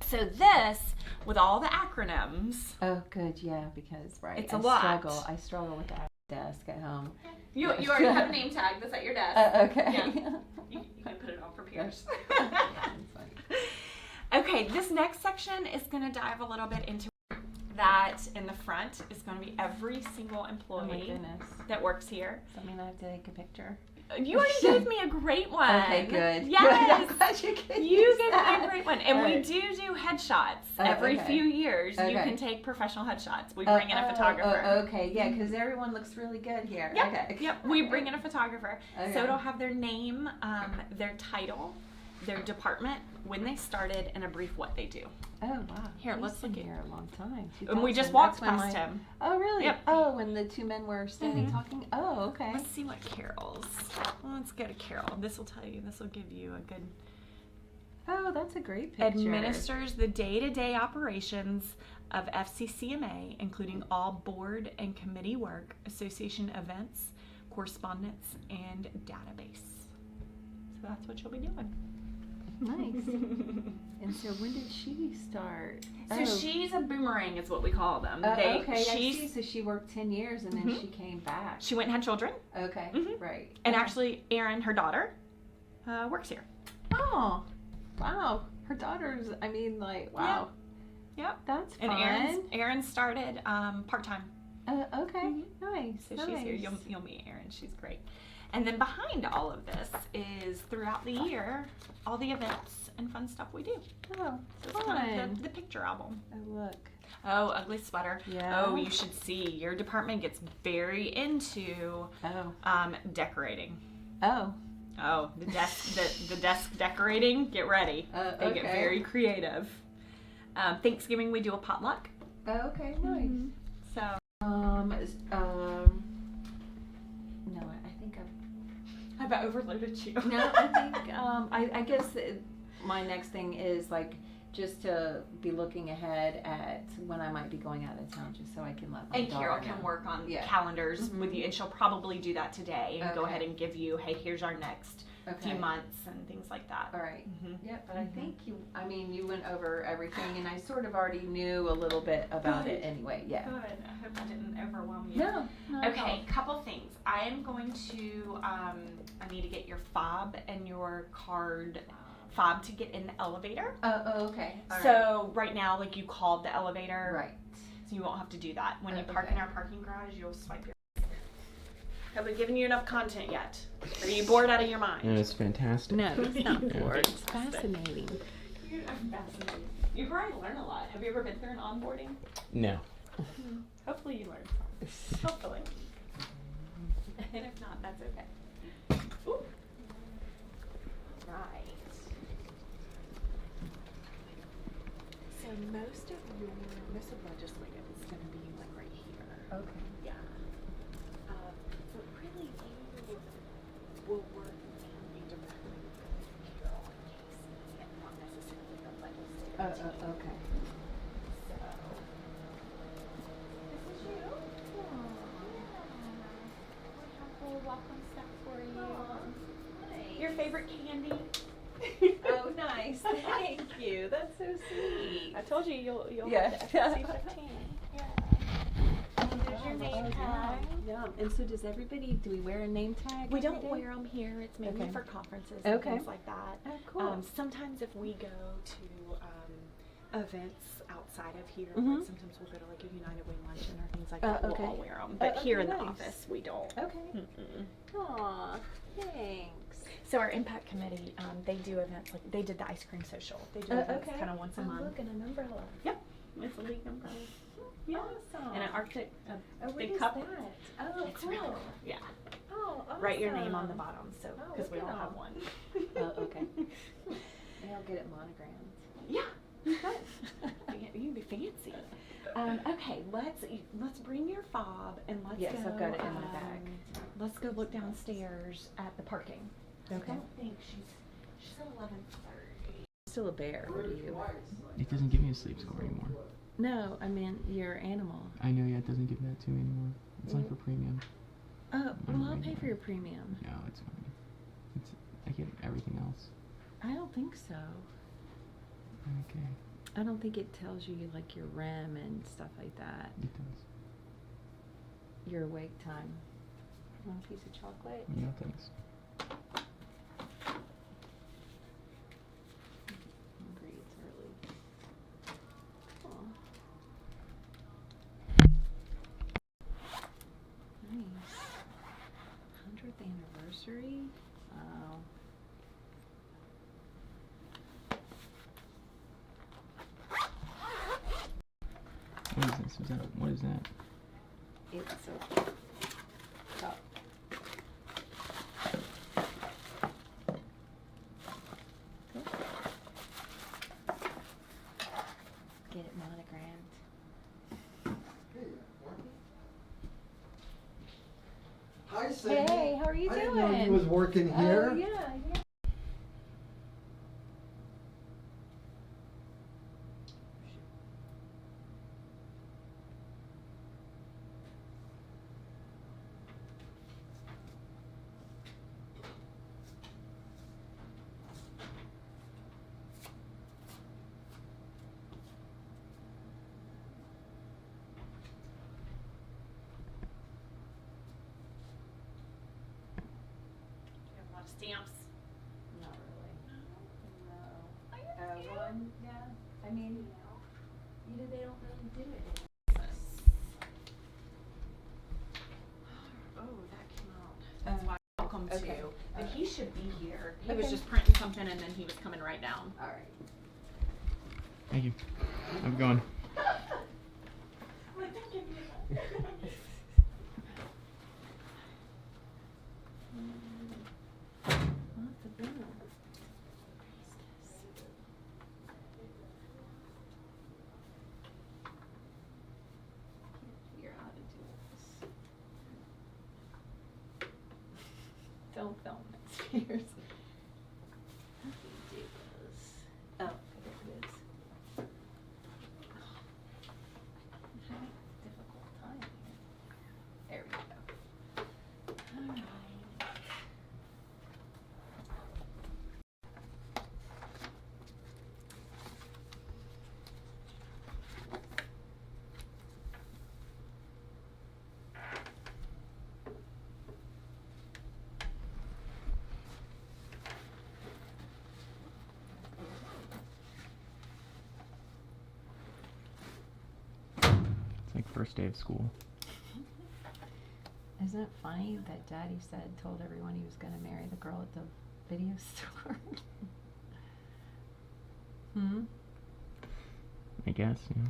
So this, with all the acronyms, Oh, good. Yeah, because It's I a lot. I struggle with that desk at home. you already have a name tag that's at your desk. Okay. Yeah. You can put it on for peers. That's funny. Okay, this next section is going to dive a little bit into that. In the front is going to be every single Oh my employee goodness. that works here. Does that mean I have to take a picture? You already gave me a great one. Okay, good. Yes. Good. I'm glad you could You use gave that. me a great one. And we Alright. do headshots. Oh, Every okay. few years, you Okay. can take professional headshots. We bring in a photographer. okay, yeah, because everyone looks really good here. Yep. Okay. Yep, we bring in a photographer. Okay. So it'll have their name, their title, their department, when they started, and a brief what they do. Oh wow. Here, He's let's been look at- here a long time. And we 2000. just walked That's when past my- him. Oh really? Yep. Oh, when the two men were standing Mhm. talking. Oh, okay. Let's see what Carol's. Let's go to Carol. This will tell you. This will give you a good. Oh, that's a great picture. Administers the day-to-day operations of FCCMA, including all board and committee work, association events, correspondence, and database. So that's what you'll be doing. Nice. And so when did she start? So she's a boomerang, is what we call them. Okay, I she's, see. So she worked 10 years and then Mhm. she came back. She went and had children, Okay, Mhm. right. and Okay. actually, Erin, her daughter, works here. Oh, wow. Her daughter's, I mean, like, wow. Yep. That's And fun. Erin started part time, Okay, Mhm. nice. so nice. she's here. You'll meet Erin. She's great. And then behind all of this is throughout the year all the events and fun stuff we do. Oh, So it's kind of fun. the picture album. Oh, look. Oh, ugly sweater. Yeah. Oh, you should see. Your department gets very into Oh. decorating. Oh. Oh, the desk decorating. Get ready. They get okay. very creative. Thanksgiving we do a potluck. Oh, okay, nice. So No, I think I've I've overloaded you. No, I think I guess my next thing is like just to be looking ahead at when I might be going out of town, just so I can let my And Carol daughter can know. work on Yeah. calendars Mhm. with you, and she'll probably do that today and go Okay. ahead and give you, hey, here's our next Okay. few months and things like that. All right. Mhm. Yeah, but I think you went over everything, and I sort of already knew a little bit about it anyway. Yeah. Good. I hope I didn't overwhelm you. No. not at Okay, couple things. I am going to, I need to get your fob and your card fob to get in the elevator. all. Oh, okay. All right. So right now, like you called the elevator. Right. So you won't have to do that. When you park Okay. in our parking garage, you'll swipe your. Have we given you enough content yet? Are you bored out of your mind? No, it's fantastic. No, it's not Yeah. bored. It's fascinating. I'm fascinated. You probably learn a lot. Have you ever been through an onboarding? No. Hopefully you learned some. Hopefully. And if not, that's okay. Ooh. Right. So most of legislative is going to be like right here. Okay. Yeah. But really, you will work very directly with Carol and Casey, and not necessarily the legislative team. Okay. So, this is you. We have a welcome stack for you. Your favorite candy. Oh, nice. Thank you. That's so sweet. I told you you'll Yeah. have the FFC 15. Yeah. And there's your name tag. Yeah. And so does everybody, do we wear a name tag? We every don't day? wear them here. It's mainly Okay. for conferences and Okay. things like that. Oh, cool. Sometimes if we go to events outside of here, Mhm. like sometimes we'll go to like a United Way luncheon or things like Oh, that. okay. We'll all wear them. But okay, here in the nice. office, we don't. Okay. Mm-mm. Aw, thanks. So our impact committee, they do events like they did the ice cream social. They do events Okay. kind of once a Oh, month. look, and an umbrella. Yep, it's a league umbrella. Yeah. Awesome. And an Arctic, Oh, what big is cup. that? Oh, It's cool. really cool. Yeah. Oh, awesome. Write your name on the bottom, so Oh, because we look all at have all. one. Oh, okay. Maybe I'll get it monogrammed. Yeah. You can be fancy. Okay, let's bring your fob and let's Yes, go. I've got it in my bag. Let's go look downstairs at the parking. Okay. I don't think she's at 11:30. Still a bear. What are you? It doesn't give me a sleep score anymore. No, I meant your animal. I know, yeah, it doesn't give that to me anymore. It's only for premium. Oh, well, I'll Alright. pay for your premium. No, it's fine. I get everything else. I don't think so. Okay, I don't think it tells you like your REM and stuff like that. it does. Your awake time. Want a piece of chocolate? No, thanks. Hungry, it's early. Aw. Nice. 100th anniversary? Wow. What is this? What is that? It's a cup. Get it monogrammed. Hi, Cindy. Hey, how are you I doing? didn't know you was working here. Oh, yeah. You have a lot of stamps. Not really. No. One, yeah. I mean, they don't really do it. Oh, that came out. That's why welcome okay. to. But he should be here. He was Okay. just printing something and then he was coming right down. All right. Thank you. I'm going. Like, don't give me that. Lots of them. Can't figure out how to do this. Don't film it, Spears. How do you do this? Oh, there it is. I'm having a difficult time here. There we go. All right. It's like first day of school. Isn't it funny that Daddy told everyone he was going to marry the girl at the video store? I guess, yeah.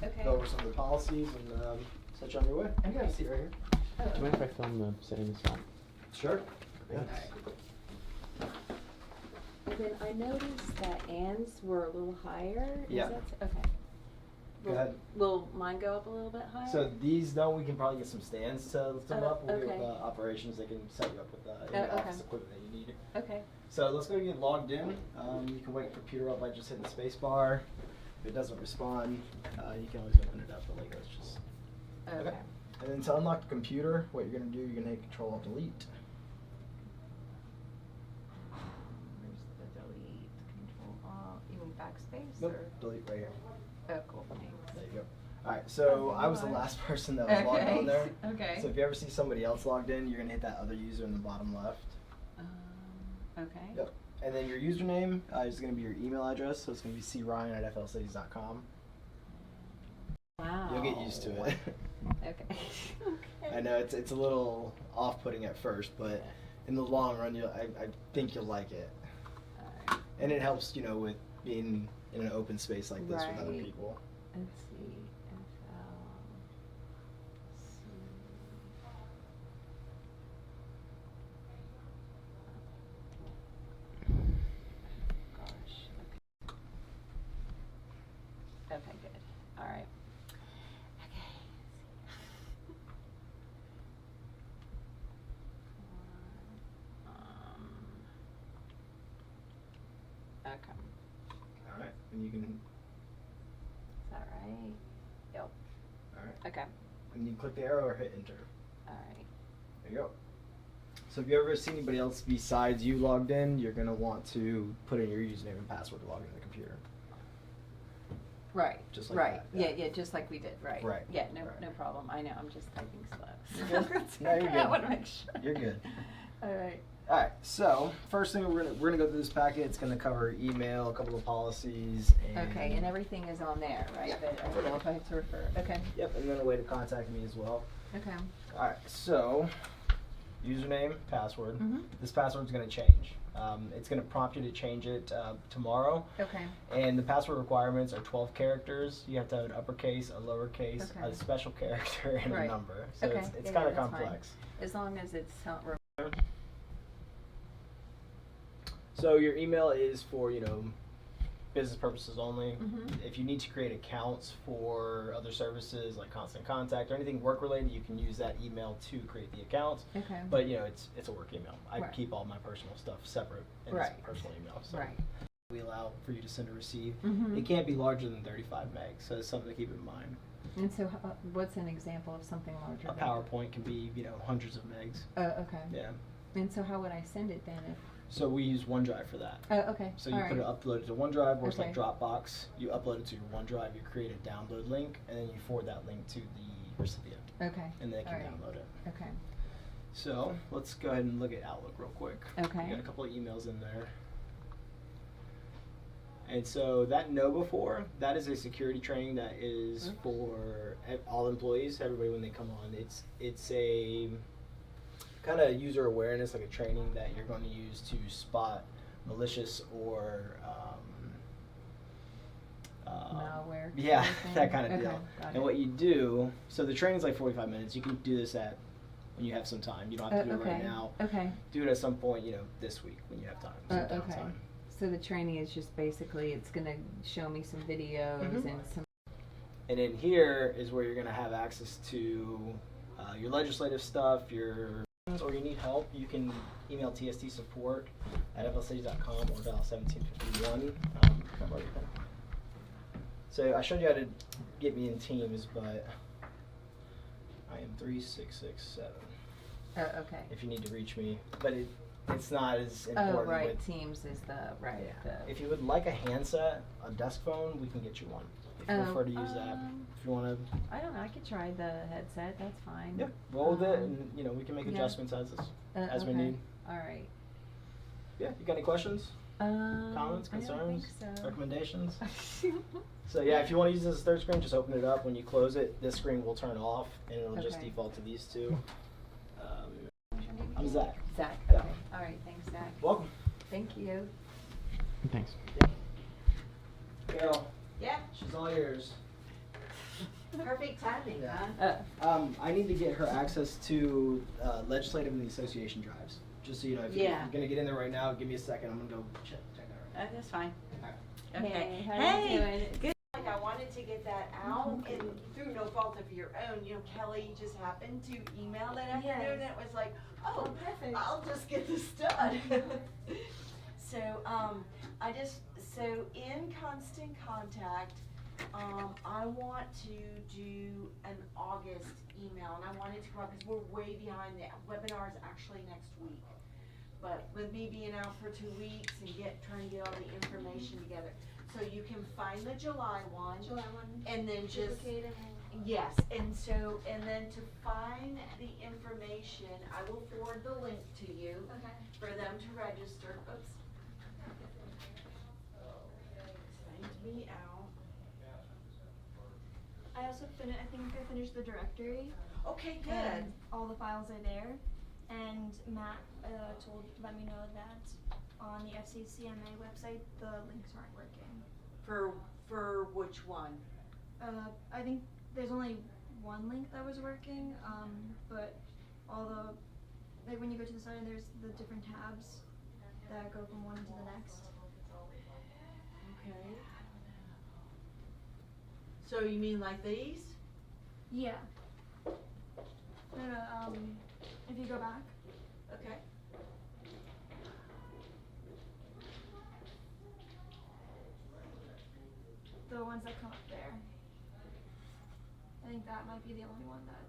Okay. Go over some of the policies and set you on your way. I got a seat right here. Do you mind if I film the setting this up? Sure. Yeah. And then I noticed that Ann's were a little higher. Is Yeah. that okay? Go ahead. Will mine go up a little bit higher? So these don't. We can probably get some stands to lift them up. We'll get okay. with operations. They can set you up with any okay. office equipment that you need. Okay. So let's go get logged in. You can wake your computer up by just hitting the space bar. If it doesn't respond, you can always open it up. But like, let's just. Okay. And then to unlock the computer, what you're gonna do, you're gonna hit Control-Alt-Delete. Where's the delete? Control-Alt. You mean backspace? Nope. Or? Delete right here. Oh, cool. Thanks. There you go. All right. So I was the last person that was logged on there. Okay. So if you ever see somebody else logged in, you're gonna hit that other user in the bottom left. Okay. Yep. And then your username is going to be your email address, so it's going to be cryan@flcities.com. Wow. You'll get used to it. Okay. I know it's a little off-putting at first, but in the long run, I think you'll like it. Alright. And it helps, with being in an open space like this with other Right. people. Let's see. FL. Okay, good. All right. Okay. Okay. All right, and you can. Is that right? Yep. All right, Okay. and you click the arrow or hit enter. All right. There you go. So if you ever see anybody else besides you logged in, you're gonna want to put in your username and password to log into the computer. Right. Just like right. that, Yeah. yeah. Yeah. Just like we did. Right. Right, Yeah. No. right. No problem. I know. I'm just typing slow. You're good. No, you're I good. want to make sure. You're good. All right. All right. So first thing we're gonna go through this packet. It's gonna cover email, a couple of policies, and Okay. And everything is on there, right? Yeah. But I don't know if I have to refer. Okay. yep, and then a way to contact me as well. Okay. All right. So username, password. Mhm. This password's gonna change. It's gonna prompt you to change it tomorrow. Okay. And the password requirements are 12 characters. You have to have an uppercase, a lowercase, Okay. a special character, and Right. a number. So Okay. it's Yeah, kind of yeah, that's fine. complex. As long as it's not. So your email is for, business purposes only. Mhm. If you need to create accounts for other services like Constant Contact or anything work related, you can use that email to create the accounts. Okay. But it's a work email. I Right. keep all my personal stuff separate in Right. this personal email. So Right. we allow for you to send or receive. Mhm. It can't be larger than 35 megs, so it's something to keep in mind. And so, what's an example of something larger? A PowerPoint can be, hundreds of megs. Oh, okay. Yeah. And so, how would I send it then? So we use OneDrive for that. Oh, okay. So you All right. upload it to OneDrive, or it's like Okay. Dropbox. You upload it to your OneDrive, you create a download link, and then you forward that link to the recipient, Okay. and they can All right. download it. Okay. So let's go ahead and look at Outlook real quick. Okay. We got a couple of emails in there. And so that Know Before, that is a security training that is for all employees, everybody when they come on. It's a kind of user awareness, like a training that you're going to use to spot malicious or Malware. yeah, kind of thing? that kind of Okay, deal. got And it. what you do, so the training's like 45 minutes. You can do this when you have some time. You don't have to do it right Okay. now. Okay. Do it at some point, this week when you have time. Some Okay. downtime. So the training is just basically it's gonna show me some videos Mhm. and some. And in here is where you're going to have access to your legislative stuff, or you need help, you can email TST support at flcities.com or dial 1751. So I showed you how to get me in Teams, but I am 3667 Oh, okay. if you need to reach me. But it's not as Oh, important. right. with- Teams is the right. Yeah. The, If you would like a handset, a desk phone, we can get you one. If you prefer to use that. If you want to, I don't know. I could try the headset. That's fine. yeah, roll with it, and we can make yeah. adjustments as we okay. need. All right. Yeah, you got any questions, comments, I don't concerns, think so. recommendations? So yeah, if you want to use this as a third screen, just open it up. When you close it, this screen will turn off, and it'll just Okay. default to these two. I'm Zach. Zach. Yeah. Okay. All right. Thanks, Zach. Welcome. Thank you. Thanks. Carol, Yeah, she's all yours. perfect timing, Yeah. huh? I need to get her access to legislative and the association drives. Just so you know, if Yeah. you're gonna get in there right now, give me a second. I'm gonna go check that right now. That's fine. All right. Okay. Hey, how you doing? Good. Like I wanted to get that out, and through no fault of your own, Kelly just happened to email that afternoon, and it was like, oh, perfect. I'll just get this done. So in Constant Contact, I want to do an August email, and I wanted to go out because we're way behind. The webinar is actually next week. But with me being out for 2 weeks and trying to get all the information together. So you can find the July one. And then just, yes, and then to find the information, I will forward the link to you for them to register. Oops. Signed me out. I also think I finished the directory. Okay, good. And all the files are there. And Matt let me know that on the FCCMA website the links aren't working. For which one? I think there's only one link that was working, but when you go to the site, there's the different tabs that go from one to the next. Okay. So you mean like these? Yeah. No, if you go back. Okay. The ones that come up there. I think that might be the only one that's.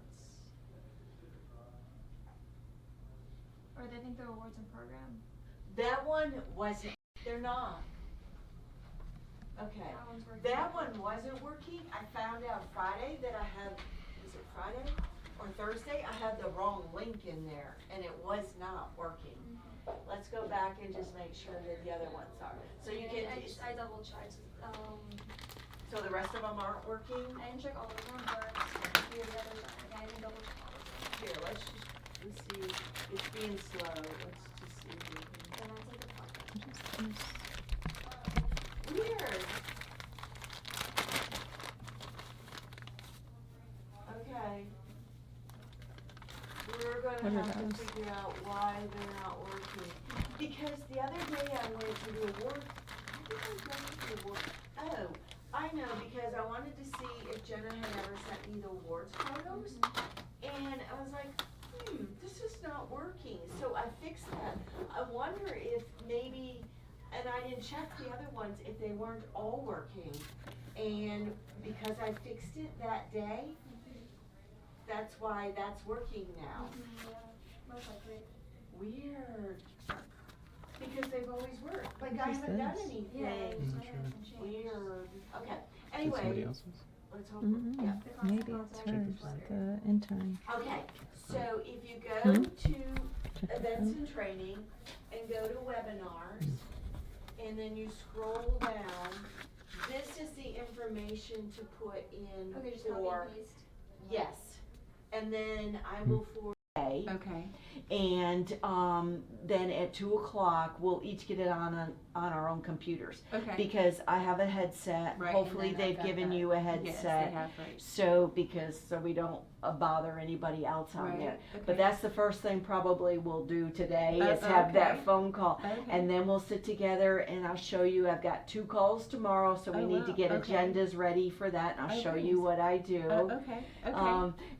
Or they think the awards and program. That one wasn't, they're not. Okay. That one's working. That one wasn't working. I found out Friday that I had, was it Friday or Thursday? I had the wrong link in there and it was not working. Let's go back and just make sure that the other ones are. So you can, I double checked. so the rest of them aren't working? I didn't check all of them, but a few of the others are. Yeah, I didn't double check all of them. Here, let's see. It's being slow. Let's just see. Then I take a photo. Weird. Okay. We're gonna have to figure out why they're not working. Because the other day I went to the award, I think I was going to the award. Oh, I know, because I wanted to see if Jenna had ever sent me the awards photos. And I was like, this is not working. So I fixed that. I wonder if maybe, and I didn't check the other ones, if they weren't all working. And because I fixed it that day, that's why that's working now. Yeah, most likely. Weird. Because they've always worked. Like I haven't done anything. Yeah, just might have been changed. Weird. Okay. Did somebody Anyway, else's? let's hope. Mm-hmm. Yeah. The constant Maybe it's contact hers, is the intern. Okay. So if you go to events and training and go to webinars, and then you scroll down, this is the information to put in Okay, just copy for, and paste. yes. And then I will forward. Okay. And then at 2 o'clock, we'll each get it on our own computers. Okay. Because I have a headset. Right, Hopefully and then I've they've got given that. you a Yes, they headset. have, right. So we don't bother anybody else on Right, there. okay. But that's the first thing probably we'll do today is okay. have that phone call. Okay. And then we'll sit together and I'll show you, I've got 2 calls tomorrow, so we Oh, need to wow, get okay. agendas ready for that and I'll Oh, show nice. you what I do. Okay.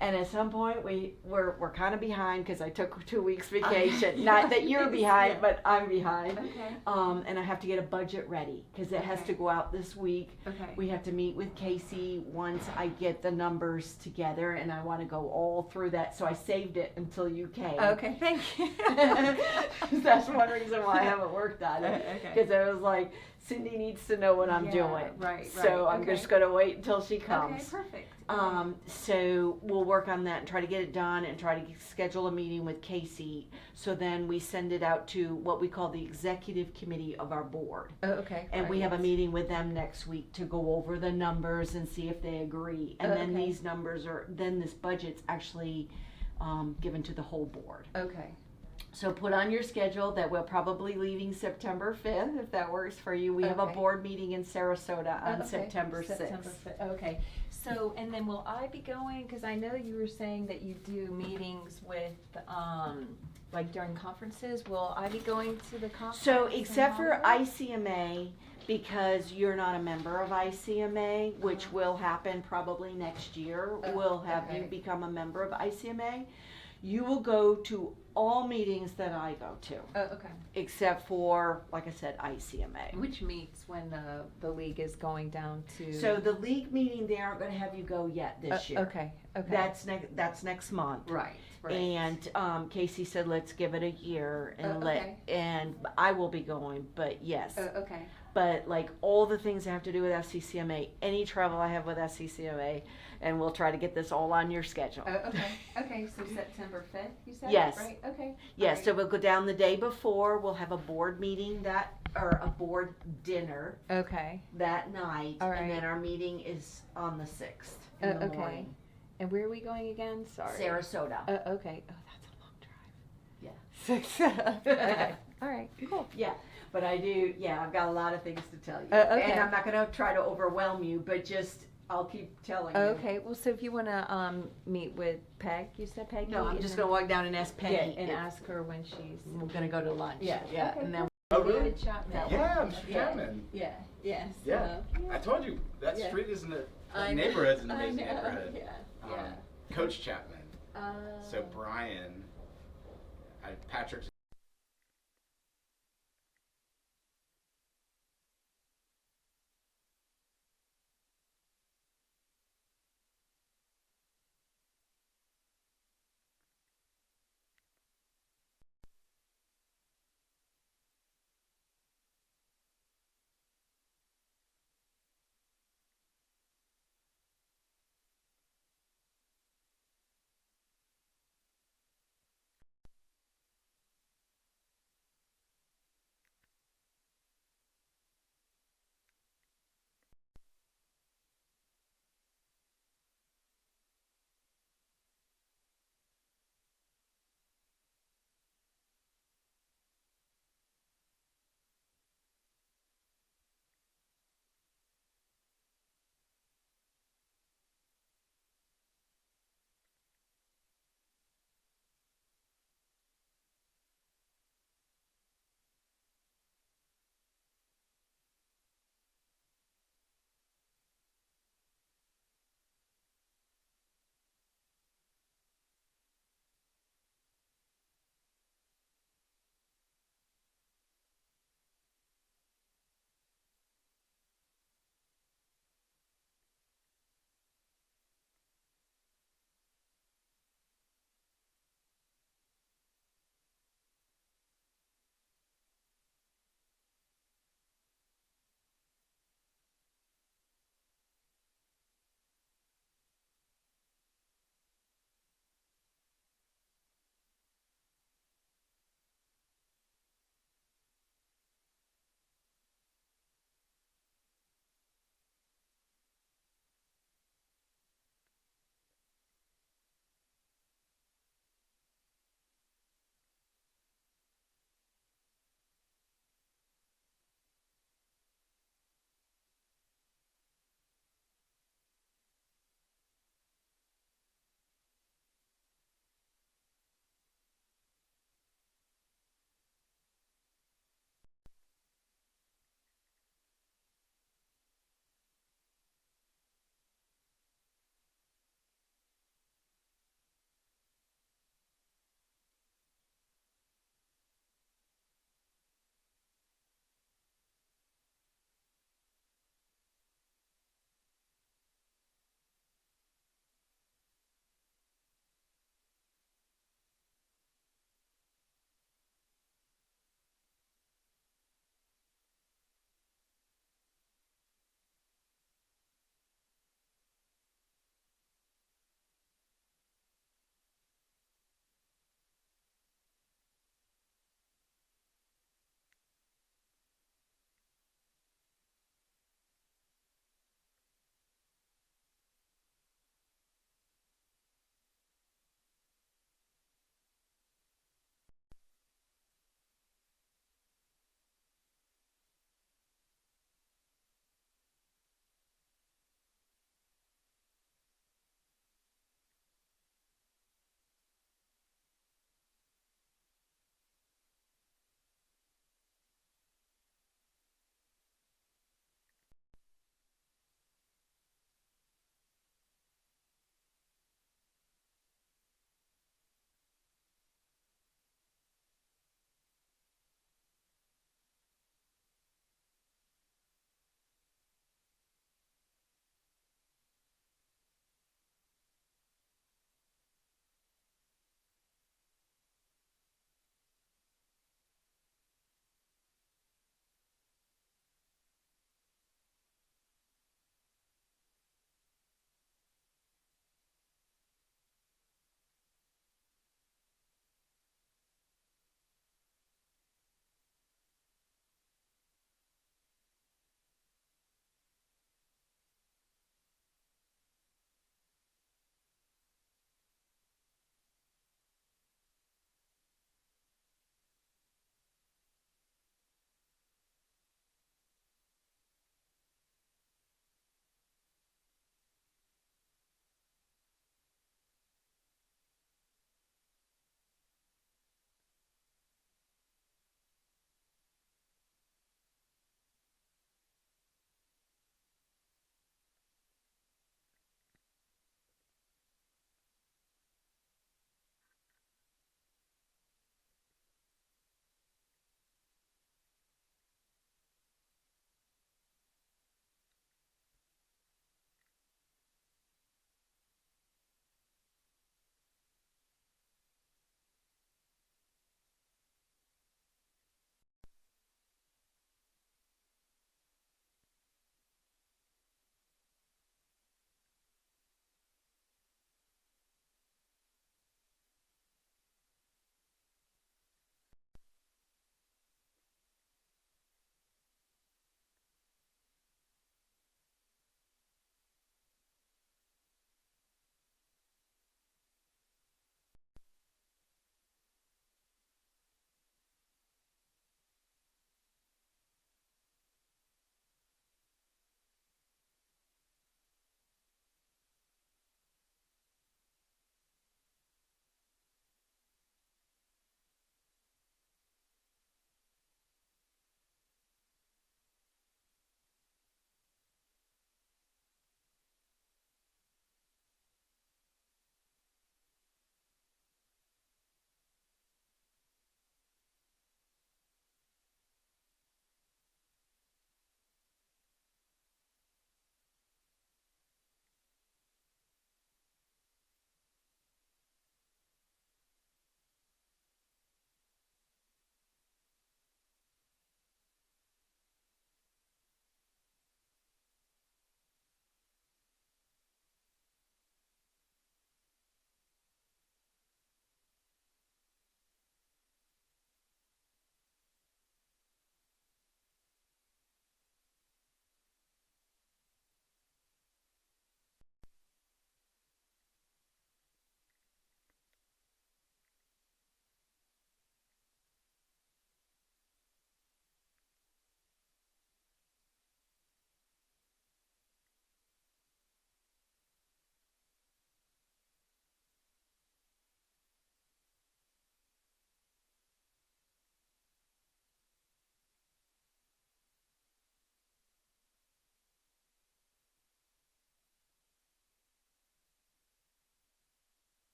And at some point we're kind of behind because I took 2 weeks vacation. Not that you're behind, Yeah. but I'm behind. Okay. And I have to get a budget ready because it has Okay. to go out this week. Okay. We have to meet with Casey once I get the numbers together, and I want to go all through that. So I saved it until you came. Okay, thank you. That's one reason why I haven't worked on it. Okay. Because I was like, Cindy needs to know what I'm Yeah, doing. right, So right, I'm okay. just going to wait until she comes. Okay, perfect. So we'll work on that and try to get it done and try to schedule a meeting with Casey. So then we send it out to what we call the executive committee of our board. Oh, okay. And we have a meeting with them next week to go over the numbers and see if they agree. And then okay. these numbers then this budget's actually given to the whole board. Okay. So put on your schedule that we're probably leaving September 5th, if that works for you. We have a Okay. board meeting in Sarasota on Okay. September 6th. September 5th. Okay. So, and then will I be going, because I know you were saying that you do meetings with, like during conferences, will I be going to the conference? So in except for Hollywood? ICMA, because you're not a member of ICMA, which will happen probably next year, we'll have you okay. become a member of ICMA. You will go to all meetings that I go to, Oh, okay. except for, like I said, ICMA. Which meets when the league is going down to? So the league meeting, they aren't gonna have you go yet this year. Okay, okay. That's next month. Right, right. And Casey said, let's give it a year and okay. and I will be going, but yes. Okay. But like all the things I have to do with FCCMA, any travel I have with FCCMA, and we'll try to get this all on your schedule. Okay, okay, so September 5th, you said? Yes. Right, okay. Yes, All so we'll go down the day before, we'll have a board meeting or a board dinner right. Okay. that night. All right. And then our meeting is on the 6th in the Okay. morning. And where are we going again? Sorry. Sarasota. Okay. Oh, that's a long drive. Yeah. Okay. All right, cool. Yeah, but I've got a lot of things to tell you. Okay. And I'm not gonna try to overwhelm you, but I'll keep telling you. Okay, well, so if you want to meet with Peg, you said Peggy? No, I'm and just then- gonna walk down and ask Peggy. Yeah, and if ask her when she's. we're gonna go to lunch. Yeah, Yeah, okay, and then Oh, really? Good shot, Mel. Yeah, I'm Yeah. jamming. Yeah, Yes. Yeah. I told you that Yeah. street isn't I that know. neighborhood's an I amazing know. neighborhood. Yeah. Coach Chapman. So Yeah. Brian, Patrick's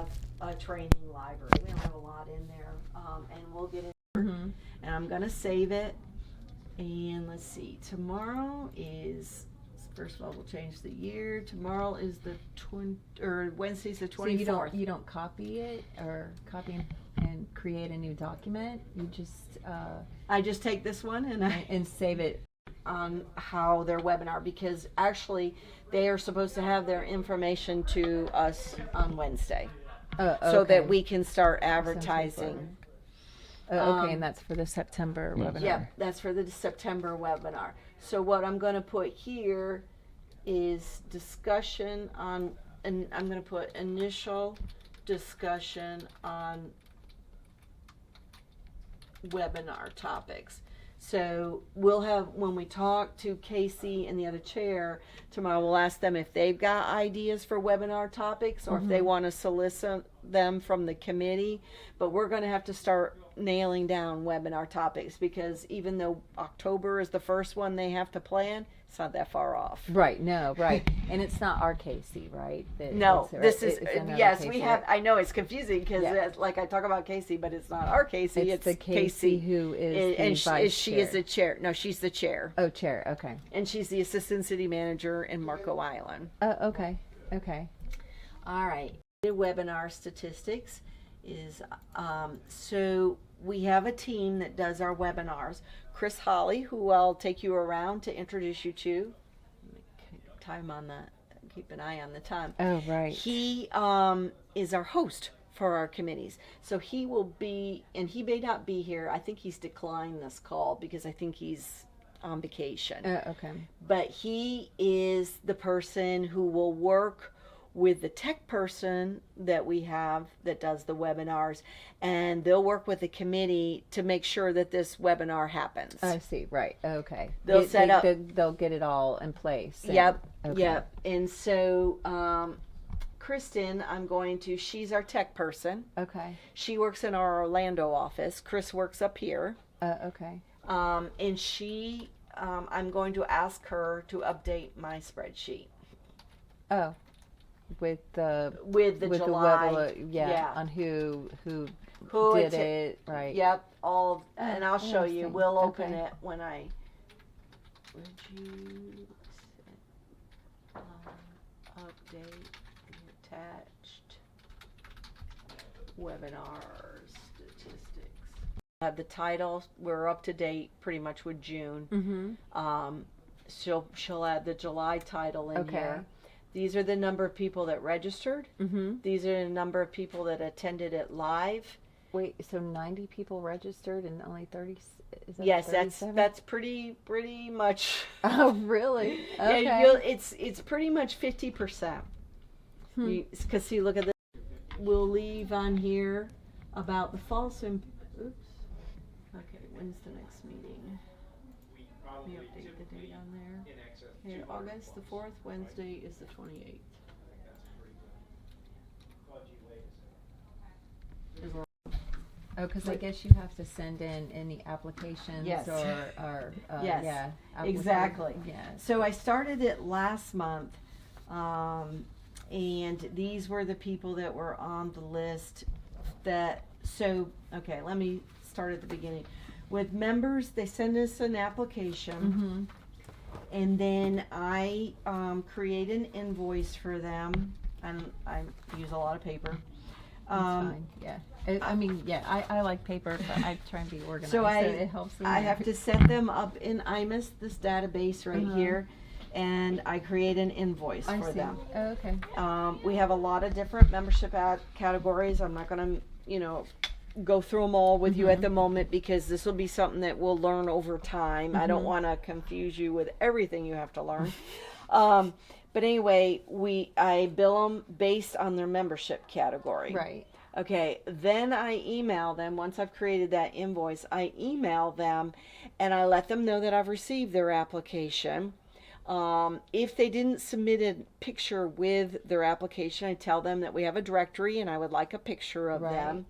have a training library. We don't have a lot in there, and we'll get it. And I'm gonna save it. And let's see. Tomorrow is, first of all, we'll change the year. Tomorrow is the Wednesday's the 24th. So you don't copy it or copy and create a new document. You just I just take this one and save it on how their webinar, because actually they are supposed to have their information to us on Wednesday, so that we can start advertising. Okay, and that's for the September webinar. Yeah, that's for the September webinar. So what I'm going to put here is discussion on, and I'm going to put initial discussion on webinar topics. So we'll have, when we talk to Casey and the other chair tomorrow, we'll ask them if they've got ideas for webinar topics or if they want to solicit them from the committee. But we're going to have to start nailing down webinar topics, because even though October is the first one they have to plan, it's not that far off. Right, no, right. And it's not our Casey, right? No, this is, yes, Casey, we have, I know it's confusing because like I talk about Casey, but it's not our Casey. It's the Casey who is and the vice she chair. is the chair. No, she's the chair. Oh, chair, okay. And she's the assistant city manager in Marco Island. Okay, okay. All right. The webinar statistics is, so we have a team that does our webinars. Chris Holly, who I'll take you around to introduce you to. Time on that. Keep an eye on the time. Oh, right. He is our host for our committees. So he will be, and he may not be here. I think he's declined this call because I think he's on vacation. Okay. But he is the person who will work with the tech person that we have that does the webinars, and they'll work with the committee to make sure that this webinar happens. I see, right, okay. They'll set up. They'll get it all in place. Yep, okay. yep. And so Kristen, she's our tech person. Okay. She works in our Orlando office. Chris works up here. Okay. And she, I'm going to ask her to update my spreadsheet. Oh. With the July, yeah, on who did it, right? Yep, all, and I'll show you. We'll open it when I. Would you update the attached webinar statistics? I have the title. We're up to date pretty much with June. She'll add the July title in here. These are the number of people that registered. These are the number of people that attended it live. Wait, so 90 people registered and only 30? Is that yes, 37? that's pretty much. Oh, really? Okay. Yeah, it's pretty much 50%. Because see, look at this. We'll leave on here about the false. Oops. Okay, when's the next meeting? We update the date on there. Okay, August the 4th, Wednesday is the 28th. Oh, because I guess you have to send in any applications Yes. or Yes, yeah. exactly. Yeah. So I started it last month, and these were the people that were on the list okay, let me start at the beginning. With members, they send us an application. And then I create an invoice for them, and I use a lot of paper. That's fine. Yeah. I like paper, but I try and be organized. So it helps me. I have to set them up in IMIS, this database right here, and I create an invoice for them. Oh, okay. We have a lot of different membership categories. I'm not going to, go through them all with you at the moment, because this will be something that we'll learn over time. I don't want to confuse you with everything you have to learn. But anyway, I bill them based on their membership category. Right. Okay, then I email them. Once I've created that invoice, I email them and I let them know that I've received their application. If they didn't submit a picture with their application, I tell them that we have a directory and I would like a picture of them.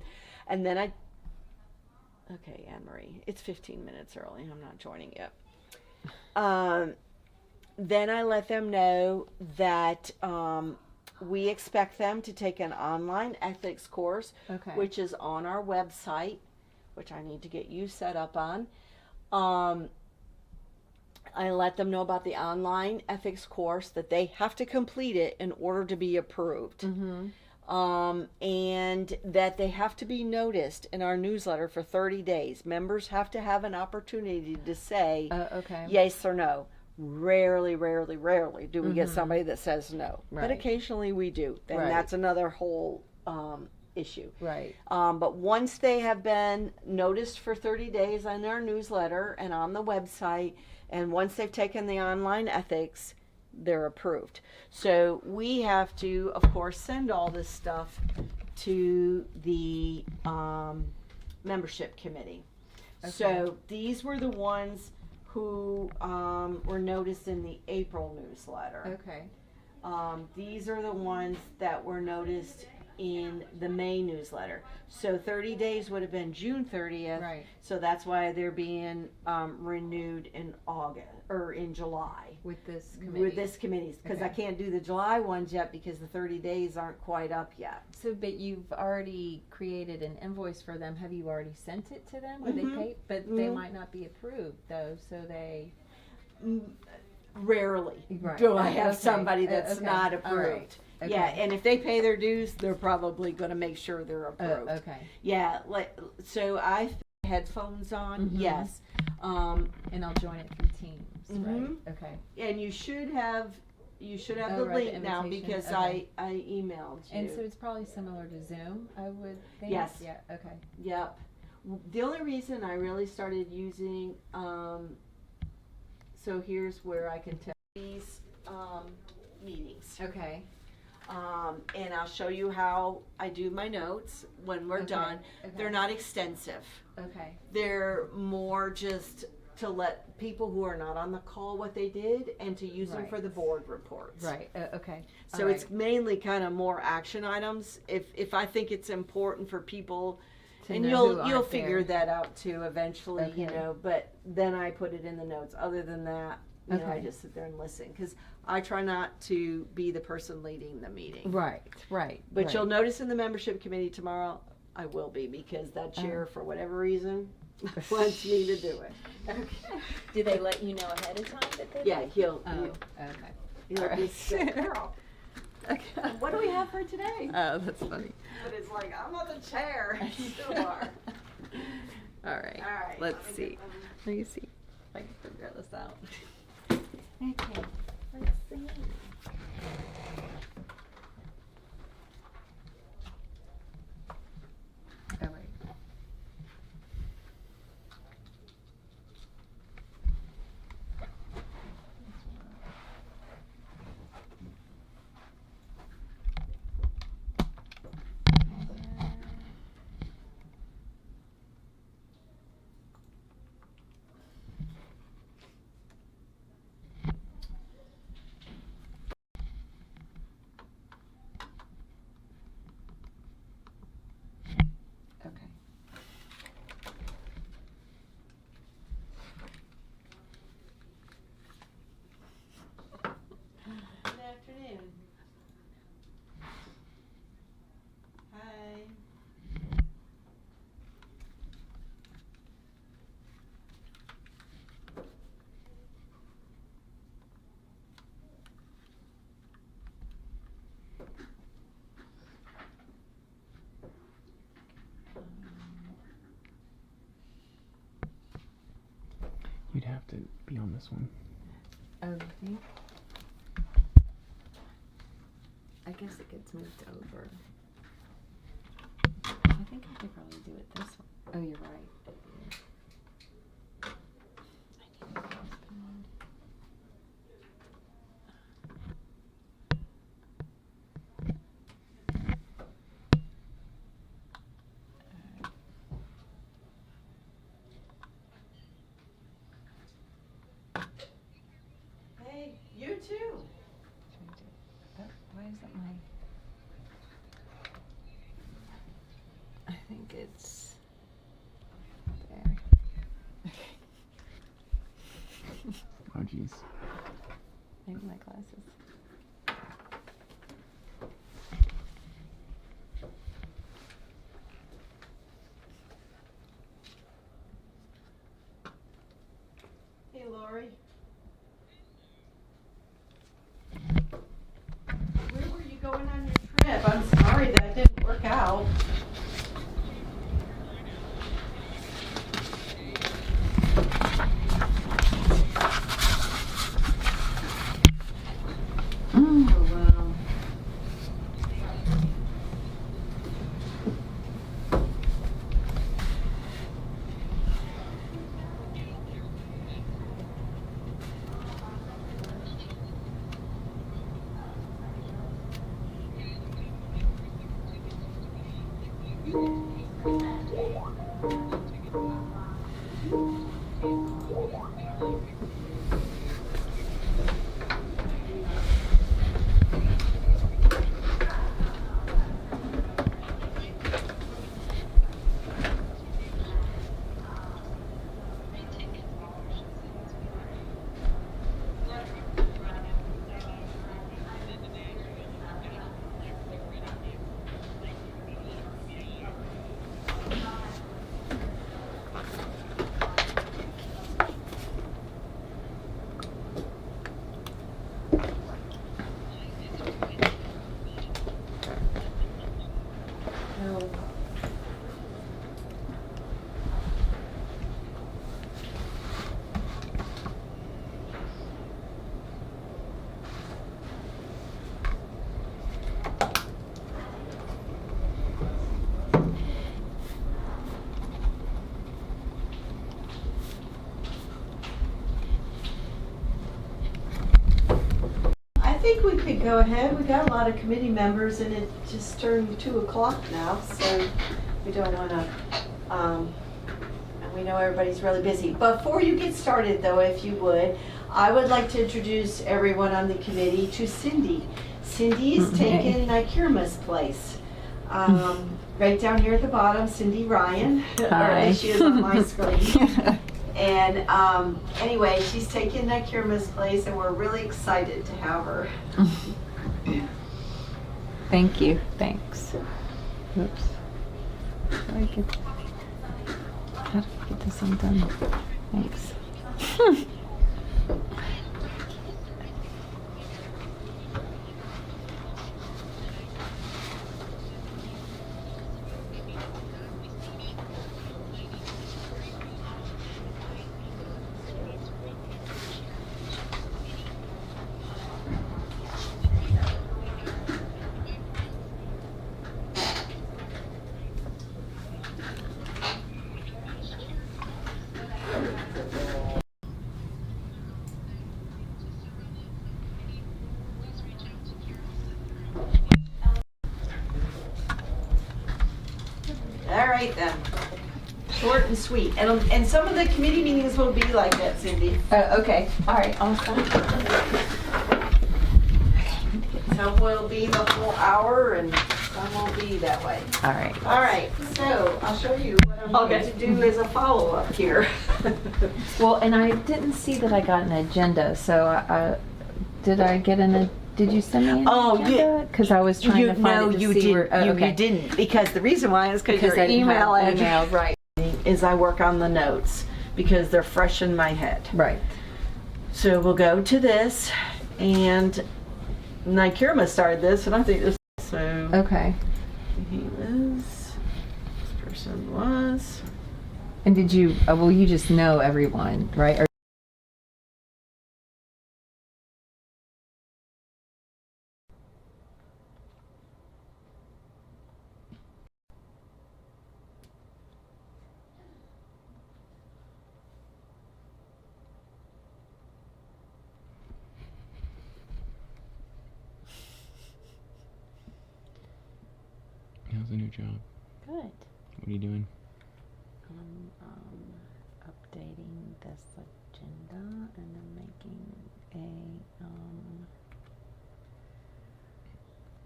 And then okay, Anne-Marie, it's 15 minutes early. I'm not joining yet. Then I let them know that we expect them to take an online ethics course, Okay. which is on our website, which I need to get you set up on. I let them know about the online ethics course, that they have to complete it in order to be approved. And that they have to be noticed in our newsletter for 30 days. Members have to have an opportunity to say Okay. yes or no. Rarely do we get somebody that says no. But Right. occasionally we do. And Right. that's another whole issue. Right. But once they have been noticed for 30 days on our newsletter and on the website, and once they've taken the online ethics, they're approved. So we have to, of course, send all this stuff to the membership committee. So these were the ones who were noticed in the April newsletter. Okay. These are the ones that were noticed in the May newsletter. So 30 days would have been June 30th. Right. So that's why they're being renewed in August or in July With this committee. with this committee, because I Okay. can't do the July ones yet because the 30 days aren't quite up yet. So, but you've already created an invoice for them. Have you already sent it to them? Would Mhm. they pay? But they Mhm. might not be approved though. So they. Rarely Right. do I have Okay. somebody that's Okay. not All approved. right. Okay. Yeah, and if they pay their dues, they're probably going to make sure they're approved. Okay. Yeah, so I have headphones on, Mhm. yes. And I'll join it through Teams. Mhm. Right. Okay. And you should have Oh, the right, the link now invitation. because Okay. I emailed you. And so it's probably similar to Zoom, I would think. Yes. Yeah. Okay. Yep. The only reason I really started using, so here's where I can tell these meetings. Okay. And I'll show you how I do my notes when we're Okay, done. okay. They're not extensive. Okay. They're more just to let people who are not on the call what they did and to use them for Right. the board reports. Right. Okay. So All it's right. mainly kind of more action items. If I think it's important for people, To and know you'll who you'll aren't figure there. that out too eventually, you Okay. know. But then I put it in the notes. Other than that, you know, I Okay. just sit there and listen because I try not to be the person leading the meeting. Right. Right. But right. you'll notice in the membership committee tomorrow, I will be because that chair, Uh-huh. for whatever reason, wants me to do it. Do they let you know ahead of time that they? Yeah, he'll. Oh. Okay. He'll All right. just say, "Girl, Okay. what do we have for today?" Oh, that's funny. But it's like, I'm not the chair. You are. All right. All right. Let's let me see. get them. Let me see if I can figure this out. Okay. Let's see. All right. Okay. Good afternoon. Hi. You'd have to be on this one. Oh, you think? I guess it gets moved over. I think I could probably do it this one. Oh, you're right. I need a mouse pad. Hey, you too. Trying to- oh, why is that my? I think it's there. Okay. Oh, jeez. Maybe my glasses. think we could go ahead. We got a lot of committee members and it just turned 2:00 now, so we don't wanna, and we know everybody's really busy. Before you get started though, if you would, I would like to introduce everyone on the committee to Cindy. Cindy is taking Nikirma's place. Right down here at the bottom, Cindy Ryan, or as she is on my screen. And anyway, she's taking Nikirma's place, and we're really excited to have her. Thank you. Thanks. Oops. How do I get this undone? Thanks. All right then. Short and sweet. And some of the committee meetings will be like that, Cindy. Okay. All right. Awesome. Some will be the full hour and some will be that way. All right. All right, so I'll show you what I'm going to do as a follow-up here. Well, and I didn't see that I got an agenda, so did I get did you send me an agenda? Because I was trying to find it to see where. Oh, okay. You didn't, because the reason why is because your I didn't email have address right. is I work on the notes because they're fresh in my head. Right. So we'll go to this, and Nikirma started this, and I think this. So Okay. he was. This person was. And did you? Well, you just know everyone, right? Or How's the new job? Good. What are you doing? Updating this agenda, and I'm making a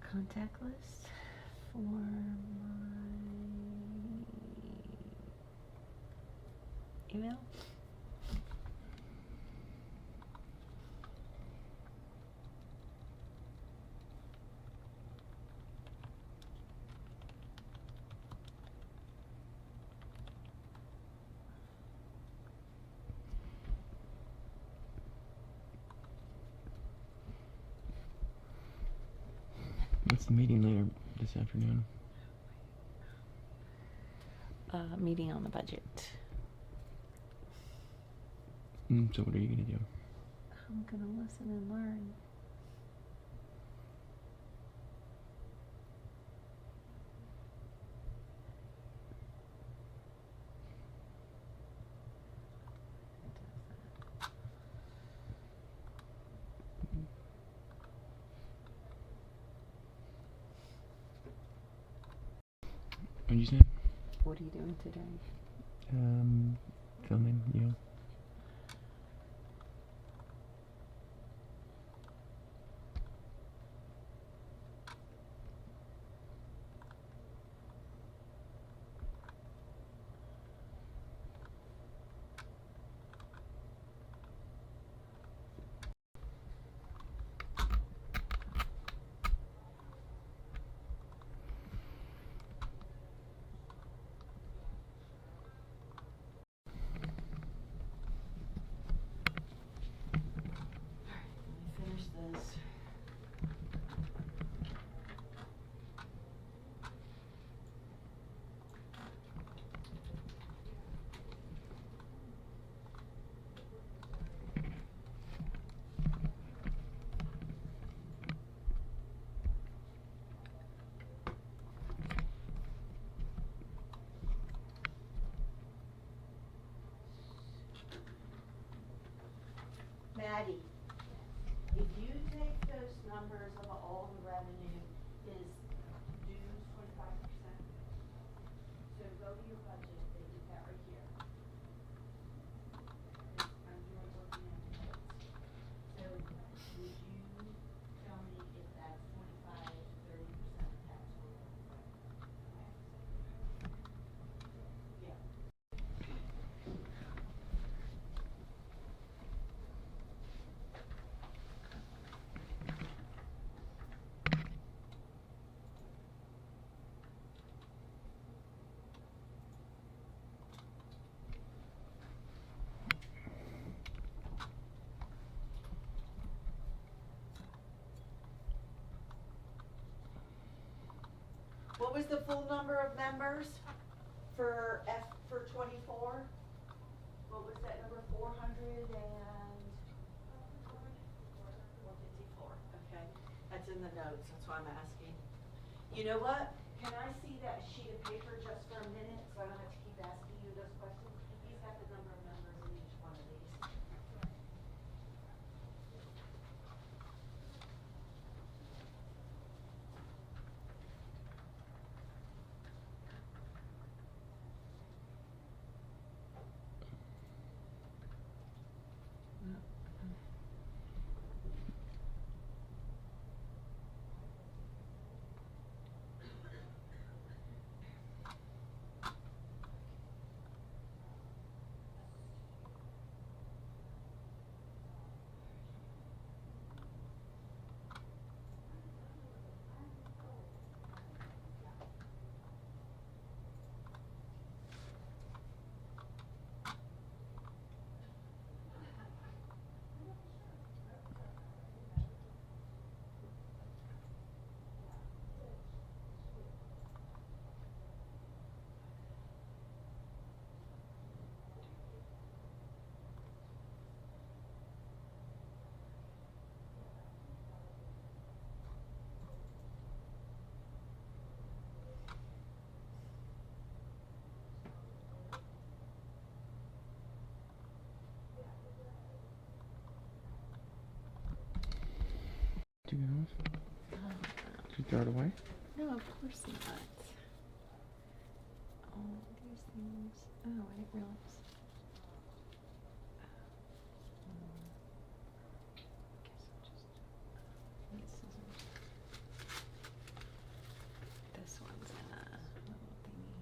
contact list for my email. What's the meeting later this afternoon? Meeting on the budget. So what are you gonna do? I'm gonna listen and learn. What'd you say? What are you doing today? Filming you. Finish this. Maddie, if you take the was the full number of members for 24? What was that number, 454, okay. That's in the notes, that's why I'm asking. You know what? Can I see that sheet of paper just for a minute, so I don't have to keep asking you those questions? He's got the number of members in each one of these. Do you get off? Did you throw it away? No, of course not. All these things. Oh, I didn't realize. Guess I'll just need scissors. This one's in a little thingy.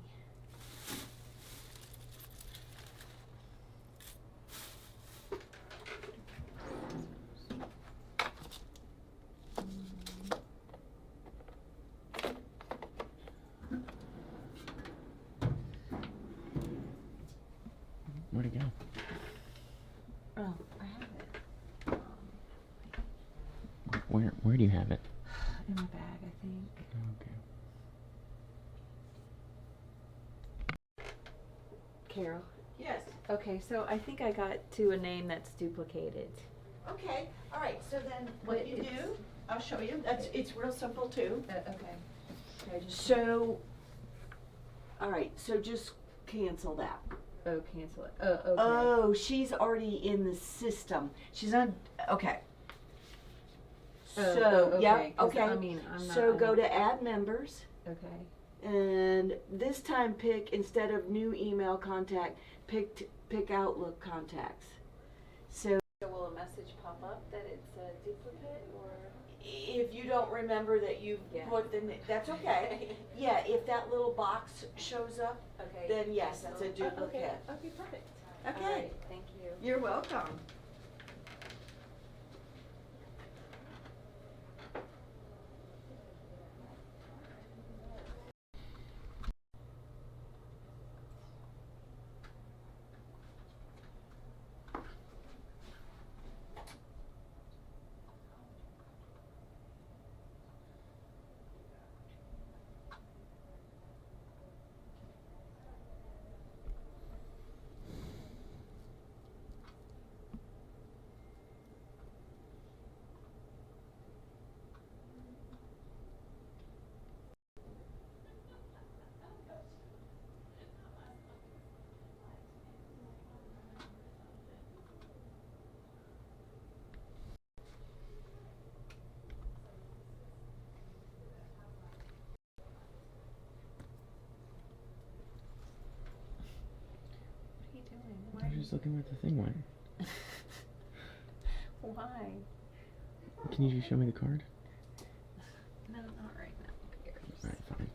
Where'd it go? Oh, I have it. Where do you have it? In my bag, I think. Okay. Carol. Yes. Okay, so I think I got to a name that's duplicated. Okay, all right, so then what But you it's- do, I'll show you, it's real simple too. Okay. Okay, just So, all right, so just cancel that. oh, cancel it. Oh, okay. Oh, she's already in the system. She's on, okay. Oh, So, oh, yeah, okay, 'cause okay. I mean, I'm not. So I go don't- to add members, Okay. and this time pick, instead of new email contact, pick Outlook contacts. So So will a message pop up that it's a duplicate or? if you don't remember that you Yeah. put that's okay. Yeah, if that little box shows up, Okay. then yes, that's a Oh, duplicate. Okay, perfect. Okay. All right, thank you. You're welcome. What are you doing? I was just looking where the thing went. Why? Can you just show me the card? No, not right now. Here, just- Alright, fine.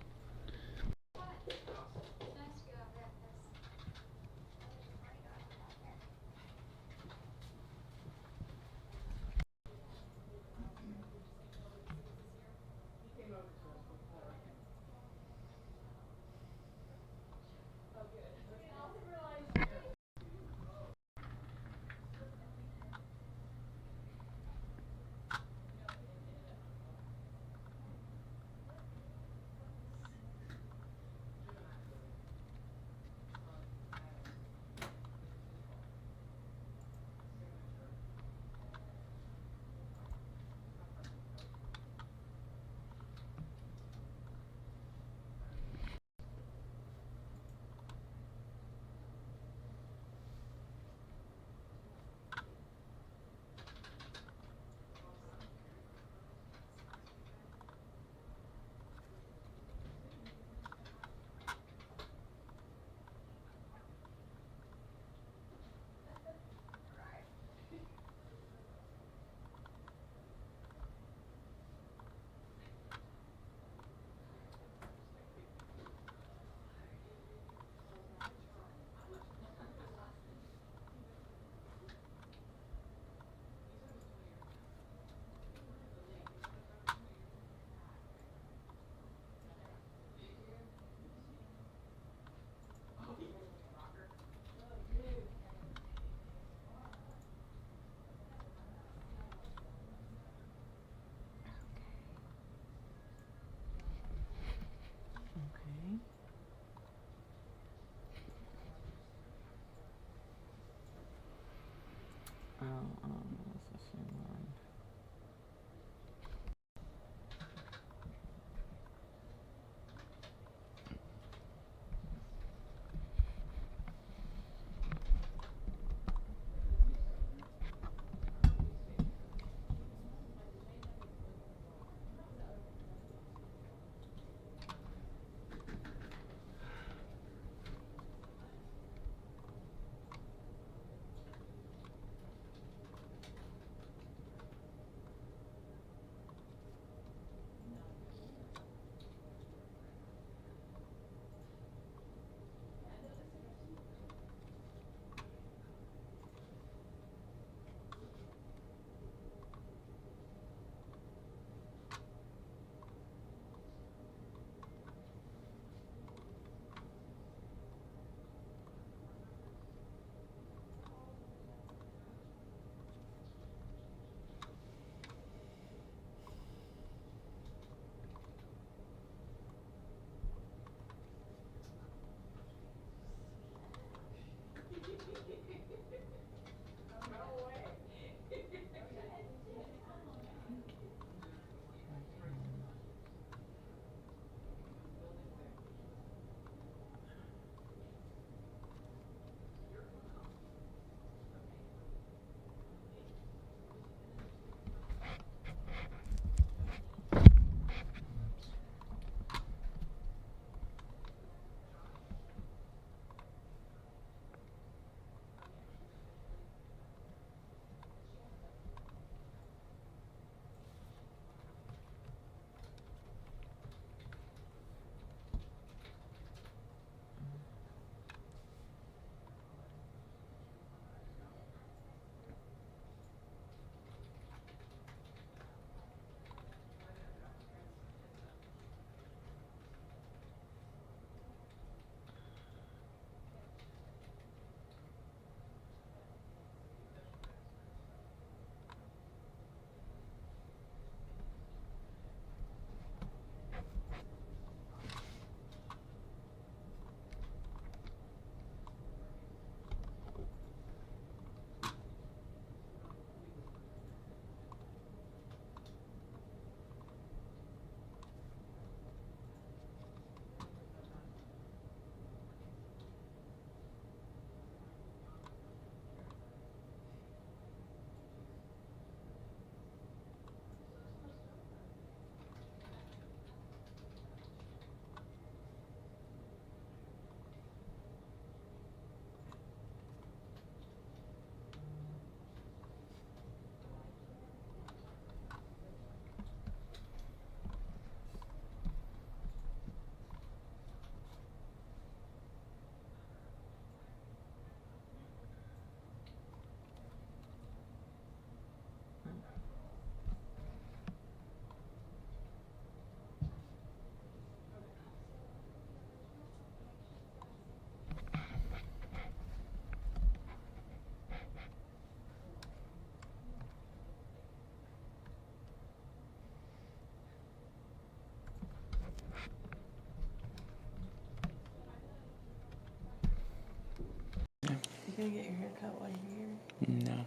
gonna get your hair cut while you're here? No.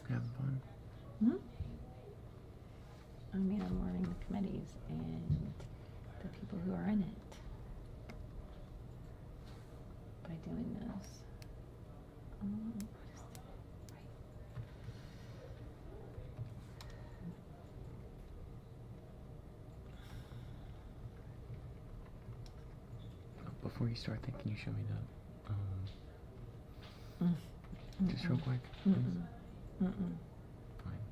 Having fun. Hmm? I mean, I'm learning the committees and the people who are in it by doing this. What is the Before you start, can you show me the, just Mm-mm. real quick? Mm-mm. Mm-mm. Fine.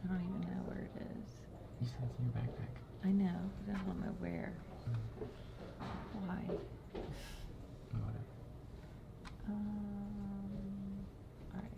I don't even know where it is. You said it's in your backpack. I know, but I don't know where. Why? Whatever. Alright.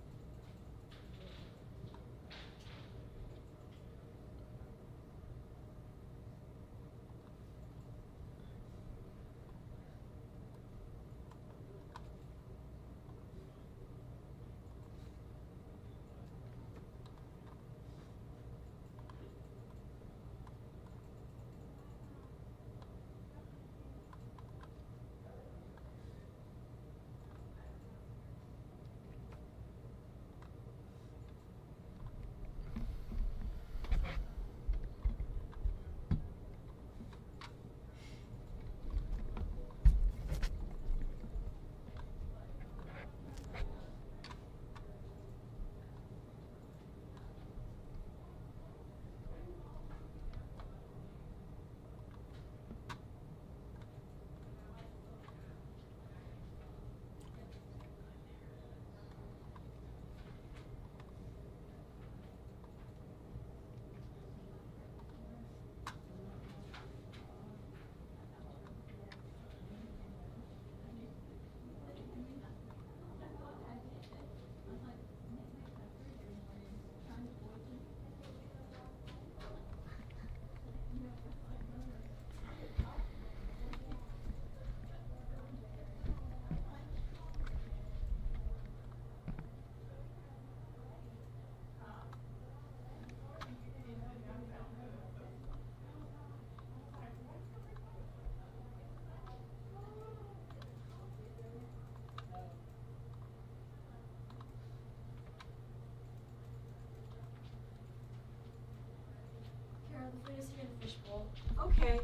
Carol, the food is here in the fishbowl. Okay.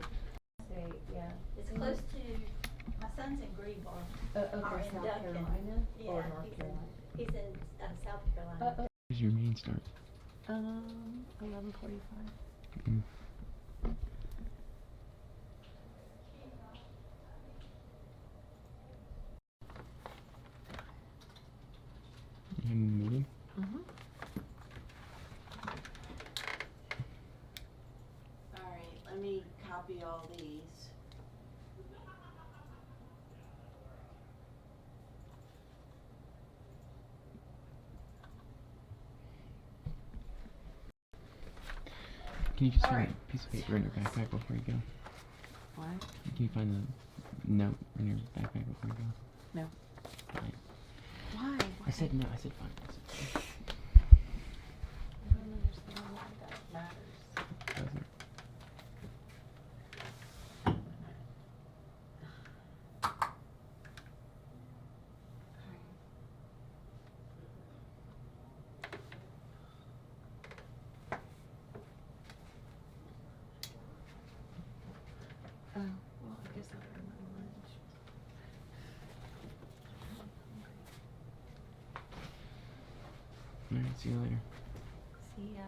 Say, yeah. It's close to, my son's in Greenville. Or Okay, in South Duncan. Carolina Yeah, or North Carolina? He's in South Carolina. Where's your meeting start? 11:45. Mm. You having a meeting? Alright, let me copy all these. Can you just All find right. a piece of paper in your backpack before you go? What? Can you find the note in your backpack before you go? No. Fine. Why? I said no. I said fine. I said fine. I don't understand why that matters. Doesn't. Oh, well, I guess I'll bring my lunch. All right. See you later. See ya.